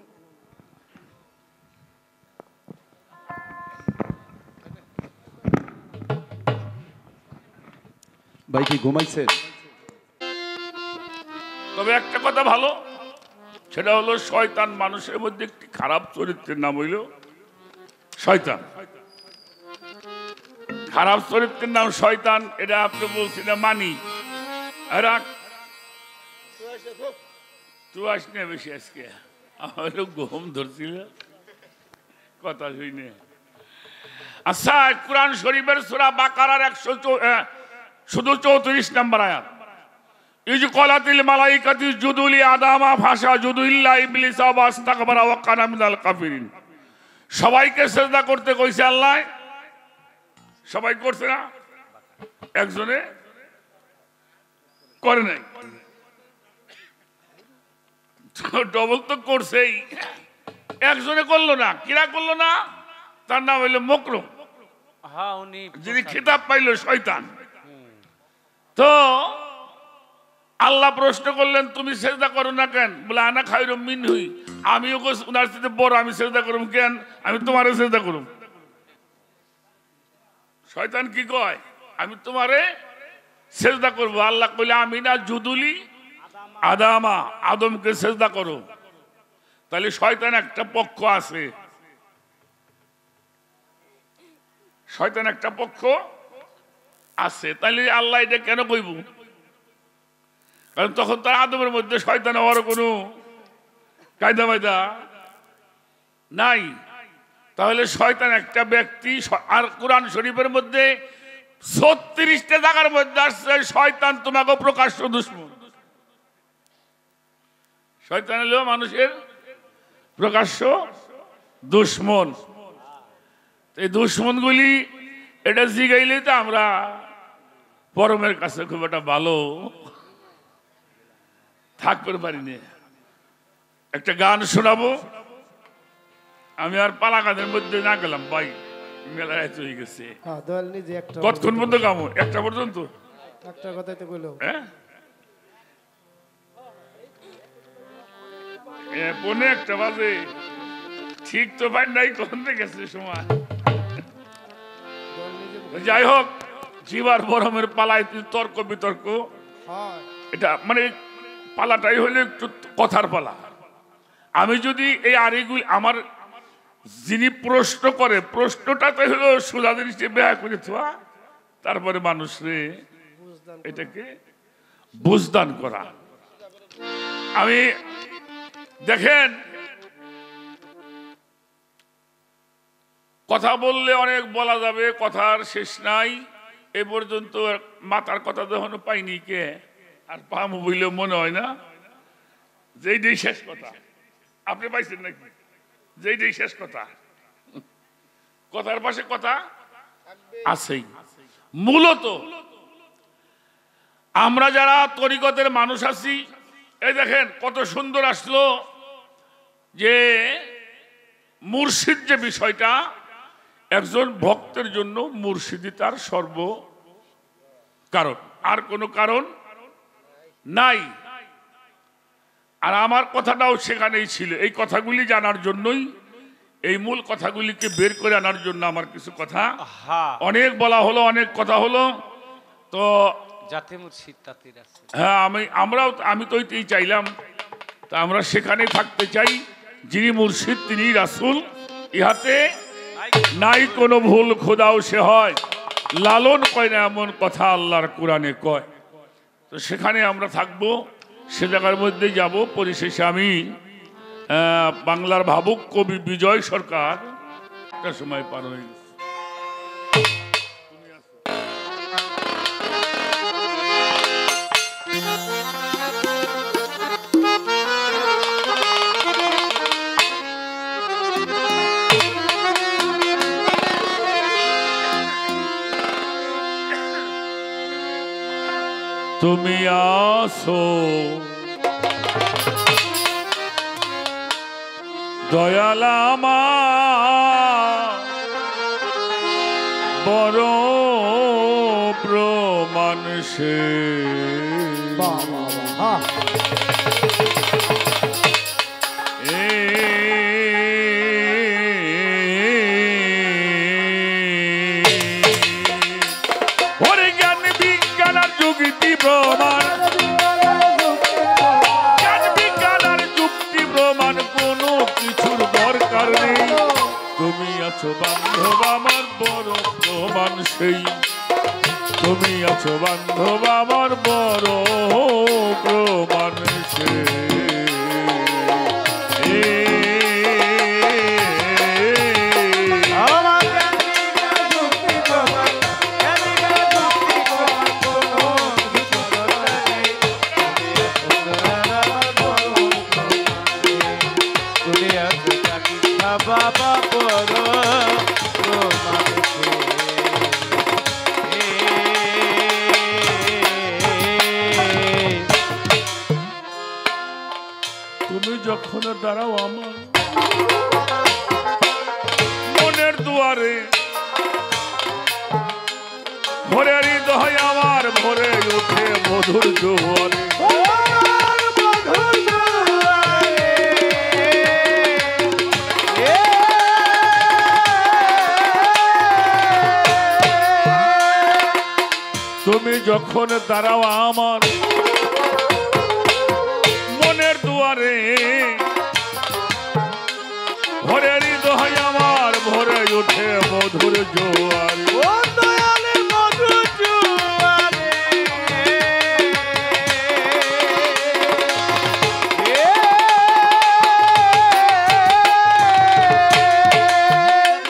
ভাই কি ঘুমাইছে? তবে একটা কথা ভালো, সেটা হলো শয়তান মানুষের মধ্যে একটি খারাপ চরিত্রের নাম হইল শয়তান। খারাপ চরিত্রের নাম শয়তান, এটা আপনি বলছিলেন মানি। তুই আসনে বেশি আজকে, আমার ঘুম ধরছিল কথা শুনে। আচ্ছা, কুরআন শরীফের সূরা বাকারার শুধু 34 নম্বর আয়াত, ইজ ক্বালাতিল মালাইকাতু ইসজুদু লি আদামা ফাসাজুদু ইল্লা ইবলিস ওয়াস্তাকবারা ওয়া কানা মিনাল কাফিরিন। সবাইকে সিজদা করতে কইছে আল্লাহ, সবাই করছে না, একজনে করে নাই। ডবল তো করছেই, একজনে করলো না। কিরা করলো না? তার নাম হইল মকরুম, যিনি খিতাব পাইল শয়তান। তো আল্লাহ প্রশ্ন করলেন তুমি সেজদা করো না কেন? বলে আনা খায়রুম মিনহুই, আমিও উনার সাথে বড়, আমি সেজদা করুম কেন? আমি তোমারে সেজদা করুম। শয়তান কি কয়? আমি তোমারে সেজদা করব। আল্লাহ কইলে আমি না জুদুলি আদামা, আদমকে সেজদা করো। তাহলে শয়তান একটা পক্ষ আছে, শয়তান একটা পক্ষ আছে। তাহলে আল্লাহ এটা কেন কইব? কারণ তখন তার আদমের মধ্যে শয়তান হওয়ার কোনো কায়দা বায়দা নাই। তাহলে শয়তান একটা ব্যক্তি। আর কোরআন শরীফের মধ্যে 36টা জায়গার মধ্যে আসছে শয়তান তোমাকে প্রকাশ্য দুশমন। শয়তান হলো মানুষের প্রকাশ্য দুশমন। এই দুশমনগুলি এটা জিগাইলে তো আমরা পরমের কাছে খুব একটা ভালো থাকতে পারিনি। একটা গান শোনাবো। আমি আর পালাকাদের মধ্যে না গেলাম ভাই, মেলা রাত হয়ে গেছে। কতক্ষণ পর্যন্ত গামো? একটা পর্যন্ত। একটা কথাই তো বললো। হ্যাঁ, পৌনে একটা বাজে। ঠিক তো পাই নাই, কোন গেছে সময়। যাই হোক, জীবার বরমের পালায় তর্ক বিতর্ক, এটা মানে পালাটাই হলো একটু কথার পালা। আমি যদি এই আরেকগুলি আমার যিনি প্রশ্ন করে, প্রশ্নটাতে হলো সোজা জিনিসটা বেয়া করে থোয়া, তারপরে মানুষরে এটাকে বুঝদান করা। আমি দেখেন, কথা বললে অনেক বলা যাবে, কথার শেষ নাই। এ পর্যন্ত মাথার কথা যখন পাইনি কে আর পামু বইলেও মনে হয় না যেইটাই শেষ কথা। আপনি পাইছেন নাকি? যেইটাই শেষ কথা, কথার পাশে কথা আছেই। মূলত আমরা যারা তরিকতের মানুষ আছি, এই দেখেন কত সুন্দর আসলো যে মুর্শিদ যে বিষয়টা, একজন ভক্তের জন্য মুর্শিদই তার সর্ব কারণ, আর কোনো কারণ নাই। আর আমার কথাটাও সেখানেই ছিল। এই কথাগুলি জানার জন্যই, এই মূল কথাগুলিকে বের করে আনার জন্য আমার কিছু কথা, অনেক বলা হলো, অনেক কথা হলো। তো হ্যাঁ, আমি তো ওইটাই চাইলাম। তা আমরা সেখানে থাকতে চাই। যিনি মুর্শিদ তিনি রাসূল, ইহাতে নাই কোনো ভুল, খোদাও সে হয়। লালন কয় না এমন কথা আল্লাহর কোরআনে কয়। তো সেখানে আমরা থাকবো, সে জায়গার মধ্যে যাব। পরিশেষে আমি বাংলার ভাবুক কবি বিজয় সরকার, একটা সময় পার হয়ে গেছে। তুমি আসো দয়ালামা বড় প্রমাণ সে, ওরে জ্ঞান বিজ্ঞান আর যুক্তি প্রমাণ, জ্ঞান বিজ্ঞান আর যুক্তি প্রমাণ কোনো কিছুর দরকার নেই। তুমি আছো বান্ধব আমার বড় প্রমাণ সেই, তুমি আছো বান্ধব আমার বড় প্রমাণ সেই। বাবা তুমি যখন দাঁড়াও আমার মনের দুয়ারে, ভোরের হৃদয় আমার ভরে ওঠে মধুর জোয়ারে। তুমি যখন দাঁড়াও আমার মনের দুয়ারে, ভরে হৃদয় আমার ভরে ওঠে মধুর জোয়ার। ও দয়ালে মধুর জোয়ারে,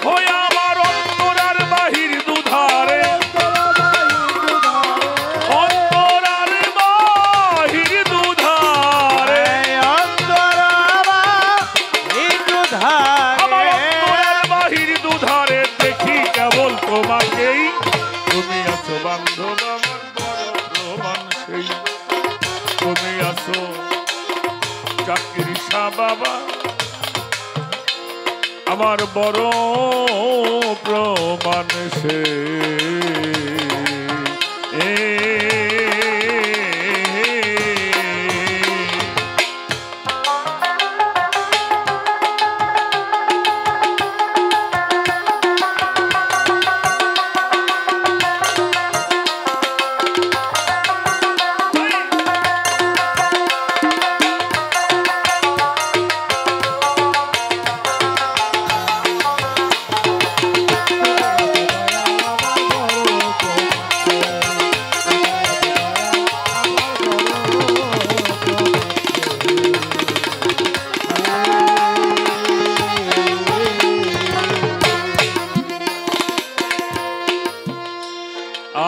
হয়ে আমার অন্তরার বাহির দুধারে, অন্তরার বাহির দুধারে, আমার অন্তরার বাহির দুধারে দেখি কেবল তোমাকেই। তুমি আছো বান্ধব আমার বড় প্রমাণ সেই, তুমি আছো চাকরি সা বাবা আমার বড় প্রমাণ সে।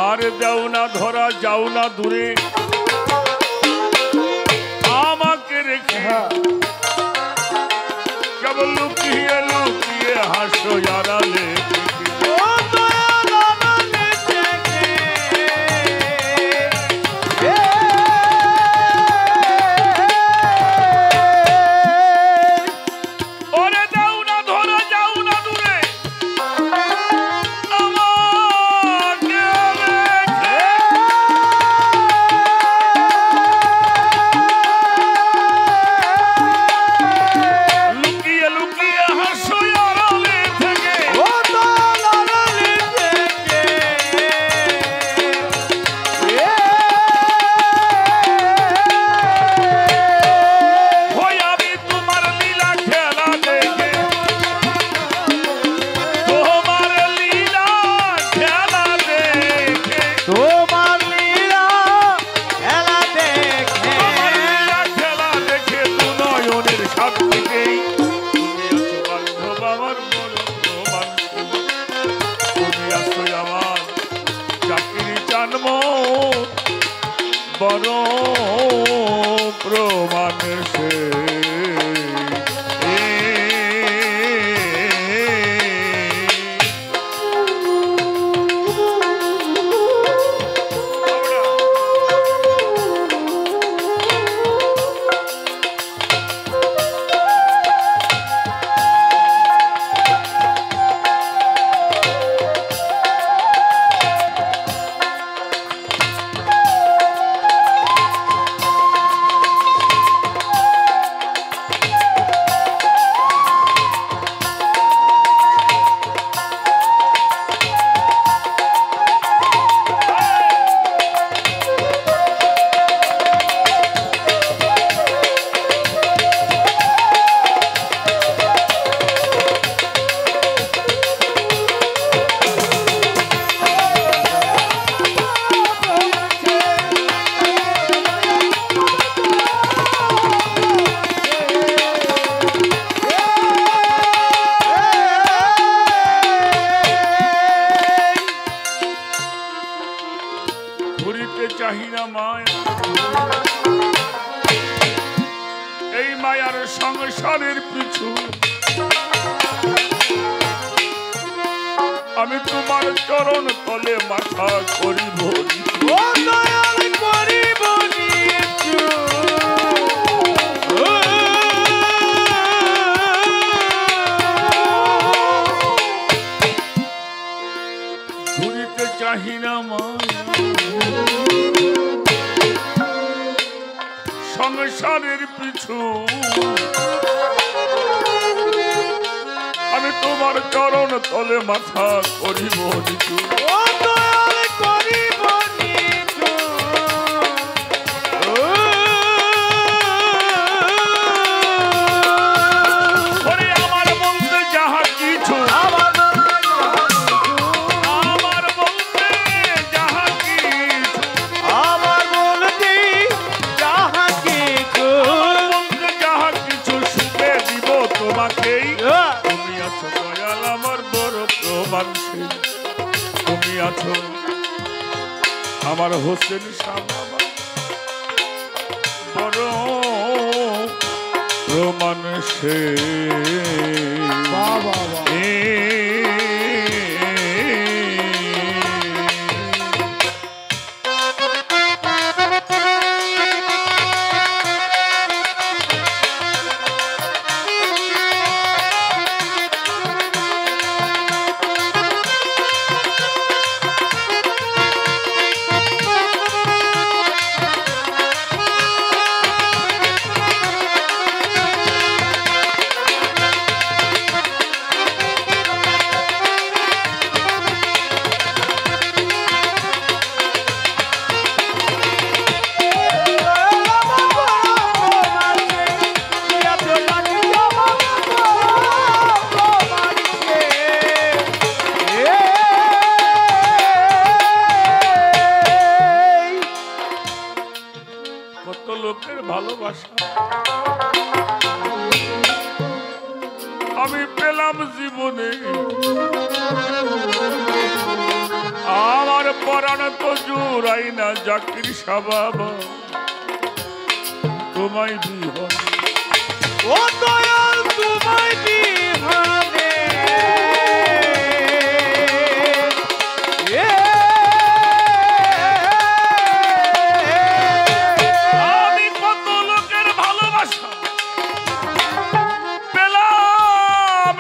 আর দেও না ধরা যাও না দূরে আমাকে রেখে, কেবল লুকিয়ে লুকিয়ে হাসো আড়ালে। বড় প্রমাণ সে। চাহিনা মায়া, এই মায়ার সংসারের পিছু আমি তোমার চরণ তলে মাথা করিব ঘুরিতে চাহিনা মায়া, সংসারের পিছু আমি তোমার চরণ তলে মাথা করিব নিচু। হোসেন, তুমি আছো আমার হোসেন শাহ বাবা, বড় রোমান সে ভালোবাসা আমি পেলাম জীবনে, আমার পরাণ তো জোড়াই না জাকির শাহ বাবা, তোমায় বিহন ও দয়াল তোমায় বিহানে আমি কত লোকের ভালোবাসা পেলাম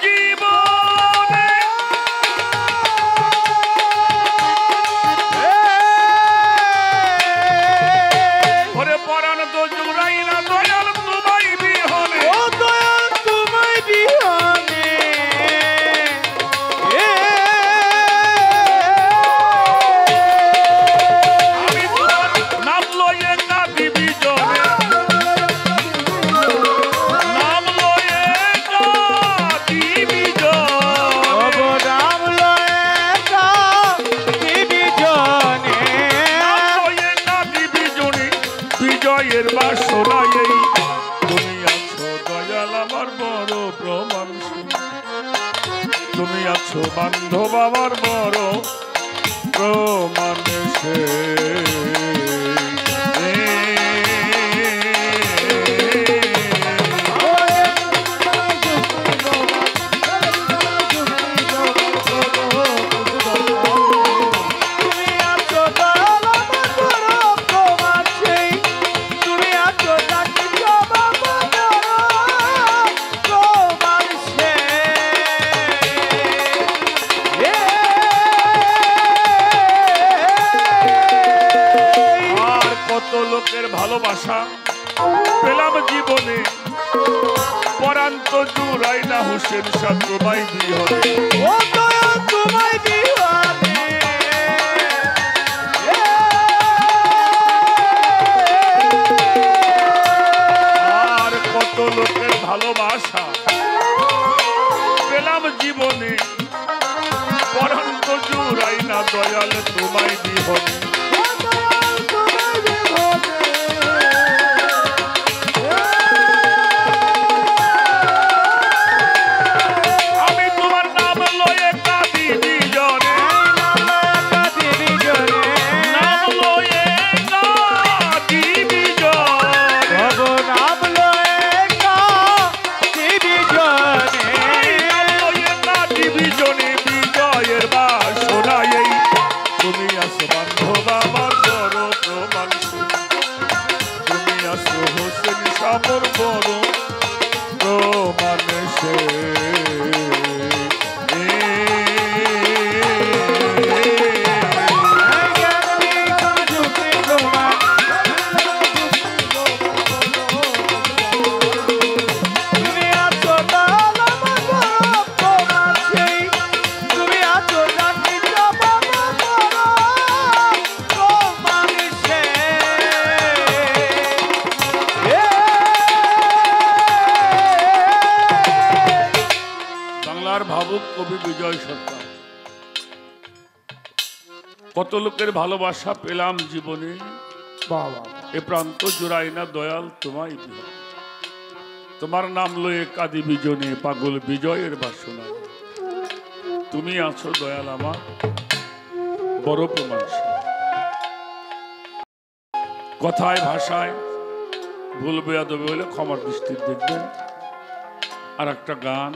জীবনে, ওরে পরাণ তো জোড়াই না দয়াল তোমায় বিহনে, ও দয়াল তোমায় বিহানে আমি তোমার নাম লয়ে কাঁদি বিজনে, নাম লয়ে কাঁদি বিজনে, রাম লয়েকা দিবি জনে নাম লয়ে কাঁদি বিজনে, বিজয়ের বাসনা এই তুমি আছো দয়াল আমার বড় প্রমাণ, তুমি আছো বান্ধব আমার বড় প্রমাণ সে তুমি আছো দয়াল আমার বড় প্রমাণ সেই, তুমি আছো জাতি সবার বড় প্রমাণ আর কত লোকের ভালোবাসা পেলাম জীবনে, পরাণ তো জুড়াই না হোসেন শাহ তোমায় বিহনে, ও দয়াল তোমায় বিহানে আর কত লোকের ভালোবাসা পেলাম জীবনে, পরাণ তো জুড়াই না দয়াল তোমায় বিহনে, ও দয়াল তোমায় বিহানে আমি তোমার নাম লয়ে কাঁদি বিজনে, নাম লয়ে কাঁদি বিজনে, নাম লয়ে কাঁদি বিজনে, বিজয়ের বাসনা এই তুমি আছো বান্ধব আমার বড় প্রমাণ, তুমি আছো হোসেন শাহর বড় প্রমাণ সে তুমি আছো দয়াল আমার বড় প্রমাণ সেই, তুমি আছো জাতি সবার বড় প্রমাণ বাংলার ভাবুক কবি বিজয় সরকার, কত লোকের ভালোবাসা পেলাম জীবনে, এ প্রান্ত জোড়াই না দয়াল তোমায় বিহনে, তোমার নাম লয়ে কাঁদি বিজনে, পাগল বিজয়ের বাসনা তুমি আছো দয়াল আমার বড় প্রমাণ। কথায় ভাষায় ভুল বেয়াদবি হলে ক্ষমার দৃষ্টিতে দেখবেন। আর একটা গান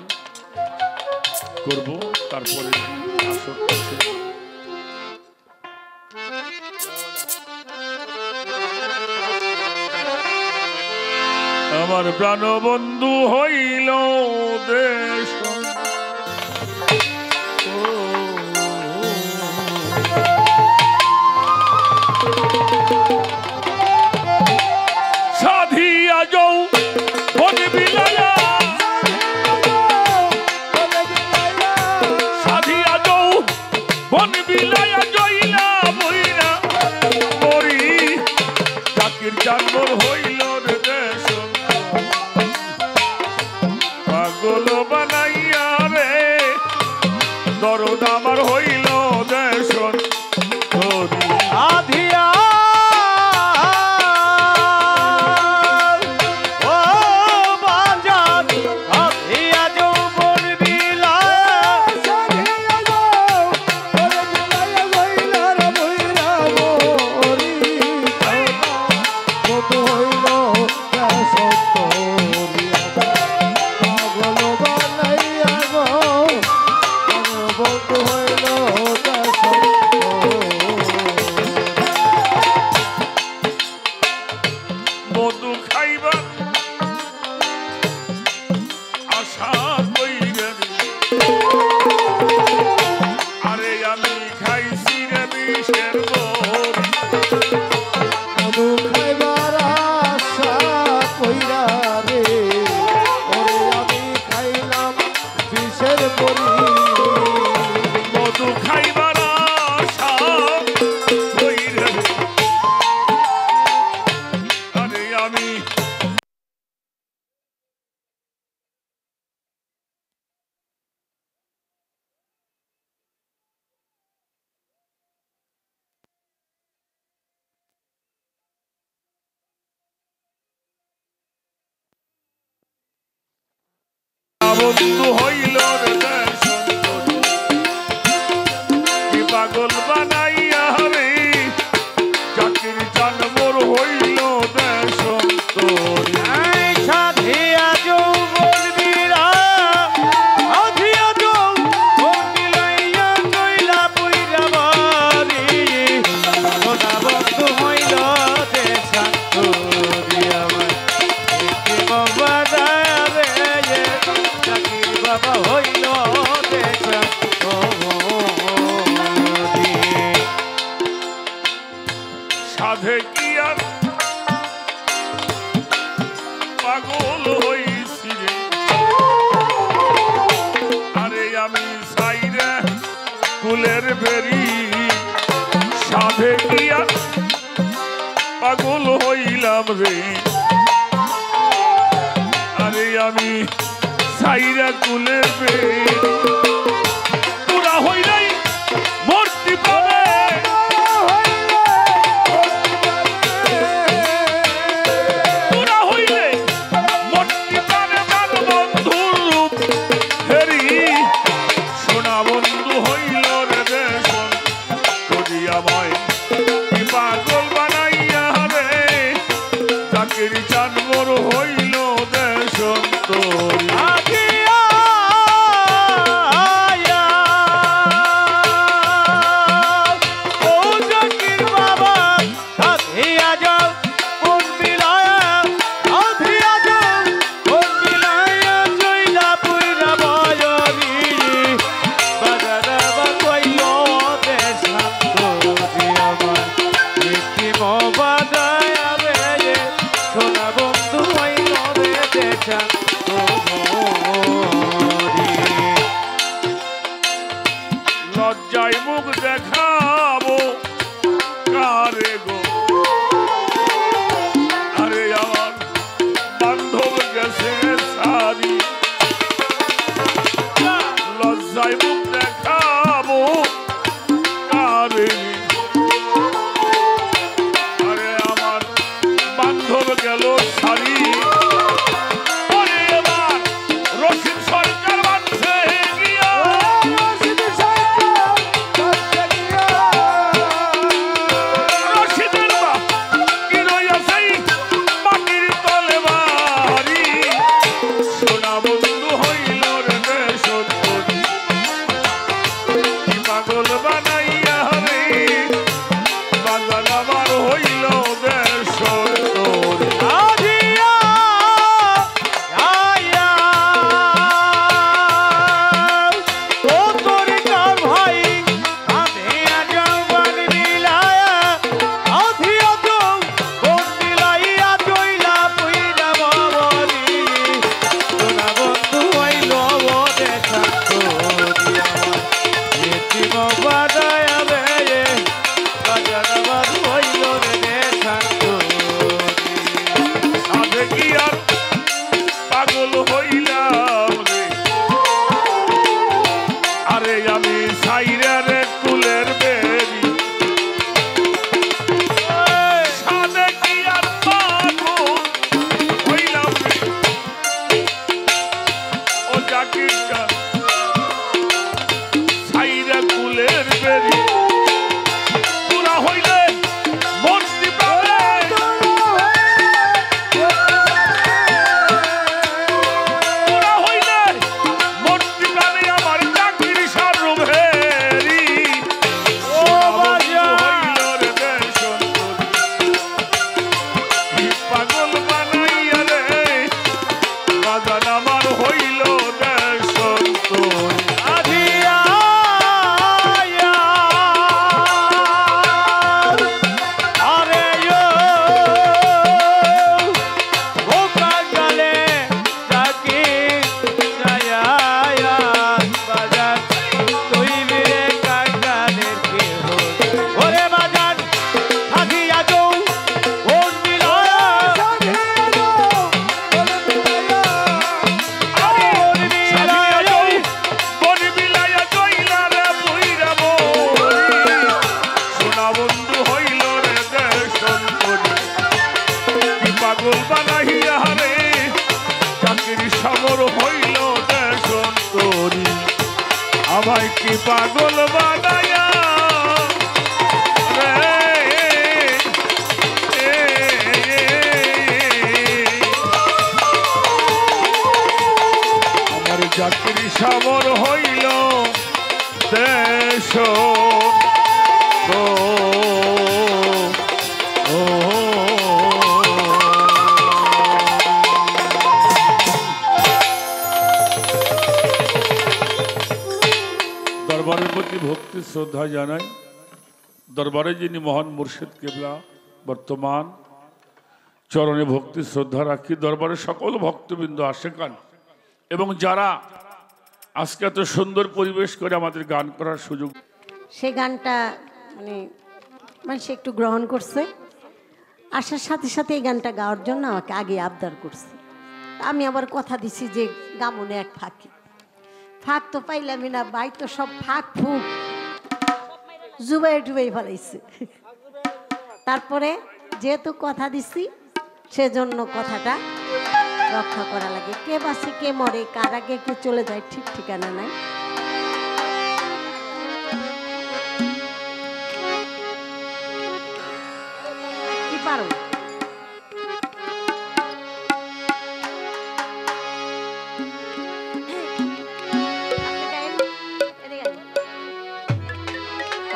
করব, তারপরে আমার প্রাণবন্ধু হইল দেশ সাধিয়া যাও বন বিলায়া, সাধিয়া যাও বন বিলায়া জইলা বইরা মরি চাকির জানবর হইল রে দেশ পাগল বানাইয়া রে দরদ আমার হইল দেশ আধিয়া বন্ধু হইল রে দেশ কি পাগল বানাইয়া রে চাকির জানবর হইল দেশ সাধিয়া যৌবন বীরা আধিয়া যৌবন বিলাইয়া জইলা বইরা বাড়ি সোনা বন্ধু হইল দেশান্তরি আমার বাবা রে চাকির বাবা হইল দেশান্তরি সাধে কি আর পাগল হইছি রে আরে আমি সাইরে কুলের বেরি সাধে কি আর পাগল হইলাম রে আরে আমি সাইরা কুলের বেরি তোরা হইলাই মূর্তি পাবে তোরা হইলে মূর্তি পাবে মান বন্ধুর রূপ হেরি সোনা বন্ধু হইল রে দেশ যদি আমায় কি পাগল বানাইয়া রে চাকির জানবর হইল দেশ তোর লজ্জায় মুখ দেখাবো কারে গো আরে আমার বান্ধব গেছে সারি লজ্জায় মুখ দেখাবো কারে আরে আমার বান্ধব গেল সারি রশিদ সরকার মানছে গিয়া বোতল বানাইয়া রে বাজান আমার হইল দেশর তোর আজিয়া আয়া তো তোর কার ভাই আমি আজবান মিলায়া আজিয়া তো কোন মিলাইয়া জইলা পুইরা বাবলি তোরা বন্ধু হইল ওরে থাকতো এটি বাদায়া রে বাজার বাদ হইল রে থাকতো সাধে কি আর পাগল হইলাম রে আরে আমি সাইরা রে কুলের বেরি সাধে কি আর পাগল হইলাম রে ও জাকিরটা সাইরা কুলের বেরি পুরা হইলে মূর্তি পাবে পুরা হইলে মূর্তি পাবে আমার চাকরি সর্বেরি ও বাজা হইল রে দেশন পাগল বানাইয়া রে বাজান আমার হইল দেশন তোর আজিয়া আরে ইয়ো ও কাঙ্গালে ডাকি ছায়া বাজার তুই বিরে কাঙ্গালের কে ওরে বাজার থাকিয়া তো ওর মিলায়া বন বিলাইয়া জইলা রে পুইরা মরি সোনা বন্ধু হইল রে দেশন করি কি পাগল বানাইয়া রে চাকরি সমর হইল দেশন করি আমায় কি পাগল বানাইয়া রে আমার চাকরি সমর হইল দেশ দরবারের প্রতি ভক্তি শ্রদ্ধা জানাই দরবারে যিনি মহান মুর্শিদ কেবলা বর্তমান চরণে ভক্তি শ্রদ্ধা রাখি দরবারে সকল ভক্তবৃন্দ আশেকান এবং যারা আজকে এত সুন্দর পরিবেশ করে আমাদের গান করার সুযোগ সে গানটা মানে মানুষ একটু গ্রহণ করছে আসার সাথে সাথে এই গানটা গাওয়ার জন্য আমাকে আগে আবদার করছে আমি আবার কথা দিছি যে গামনে এক ফাঁকি ফাঁক তো পাইলামই না ভাই তো সব ফাঁক ফুক জুবাই টুবাই ফেলাইছে তারপরে যেহেতু কথা দিছি সেজন্য কথাটা রক্ষা করা লাগে কে বাসে কে মরে কার আগে কে চলে যায় ঠিক ঠিকানা নাই কি পারো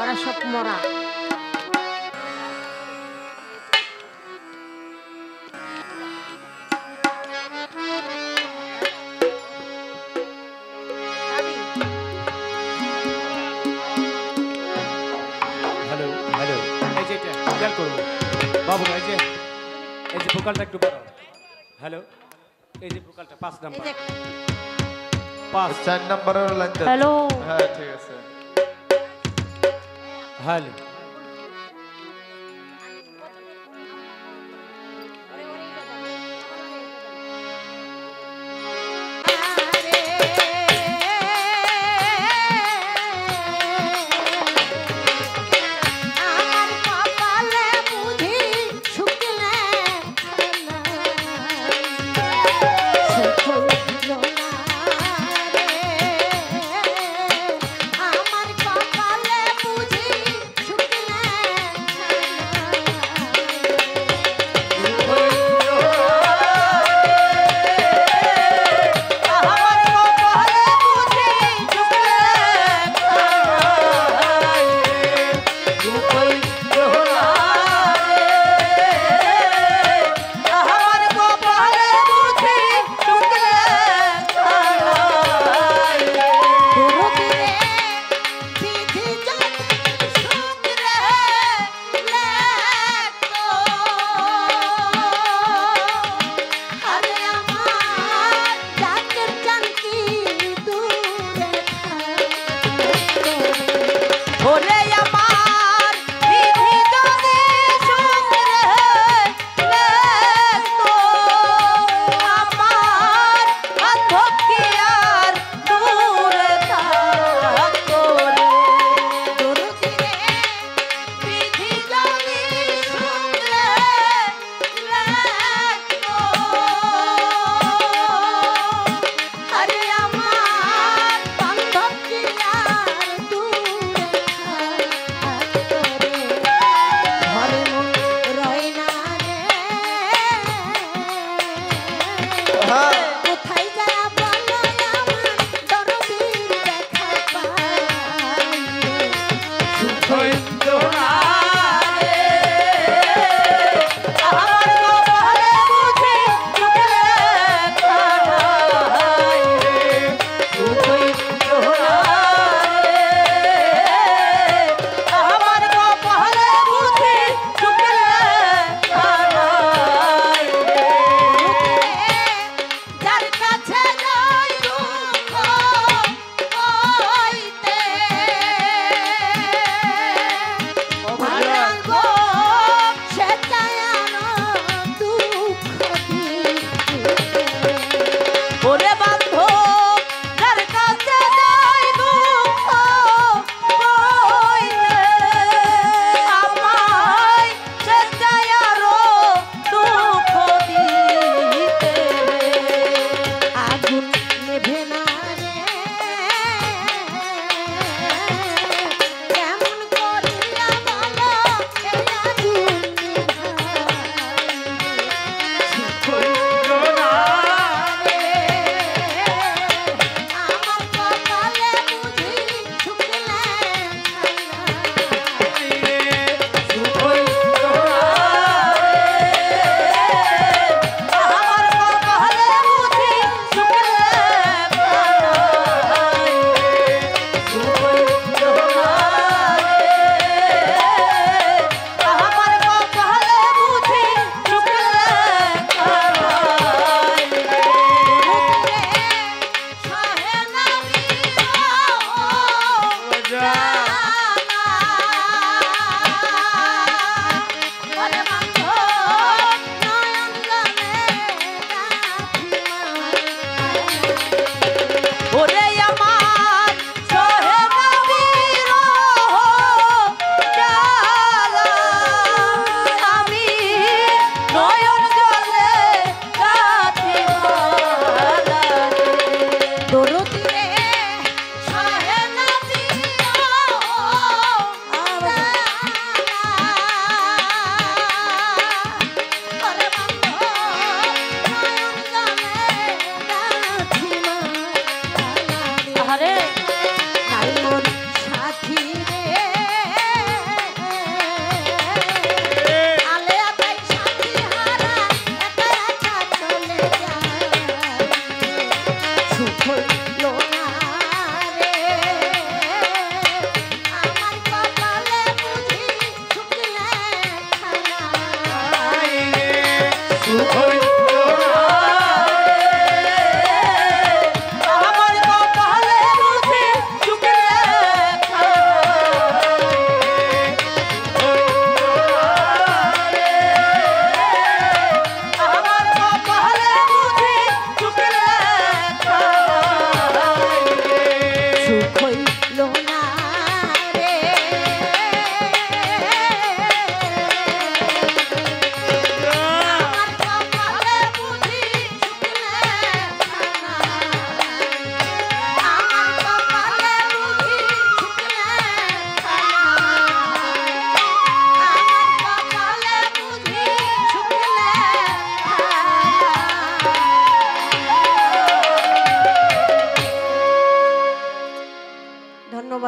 ওরা সব মরা হ্যালো হ্যালো এই যে এটা খেয়াল করবো বাবু এই যে ভোকালটা একটু বড় হ্যালো এই যে ভোকালটা 5 নাম্বার 5 4 নম্বরের লাইনটা হ্যালো হ্যাঁ ঠিক আছে হ্যালো আমার কপালে বুঝি সুখ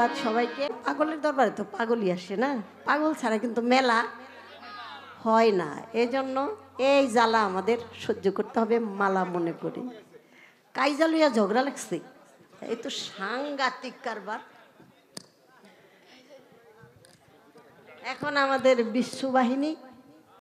ধন্যবাদ সবাইকে। পাগলের দরবারে তো পাগলই আসে না, পাগল ছাড়া কিন্তু মেলা হয় না। এজন্য এই জ্বালা আমাদের সহ্য করতে হবে মালা মনে করি। কাইজা লইয়া ঝগড়া লাগছে, এই তো সাংঘাতিক কারবার। এখন আমাদের বিশ্ববাহিনী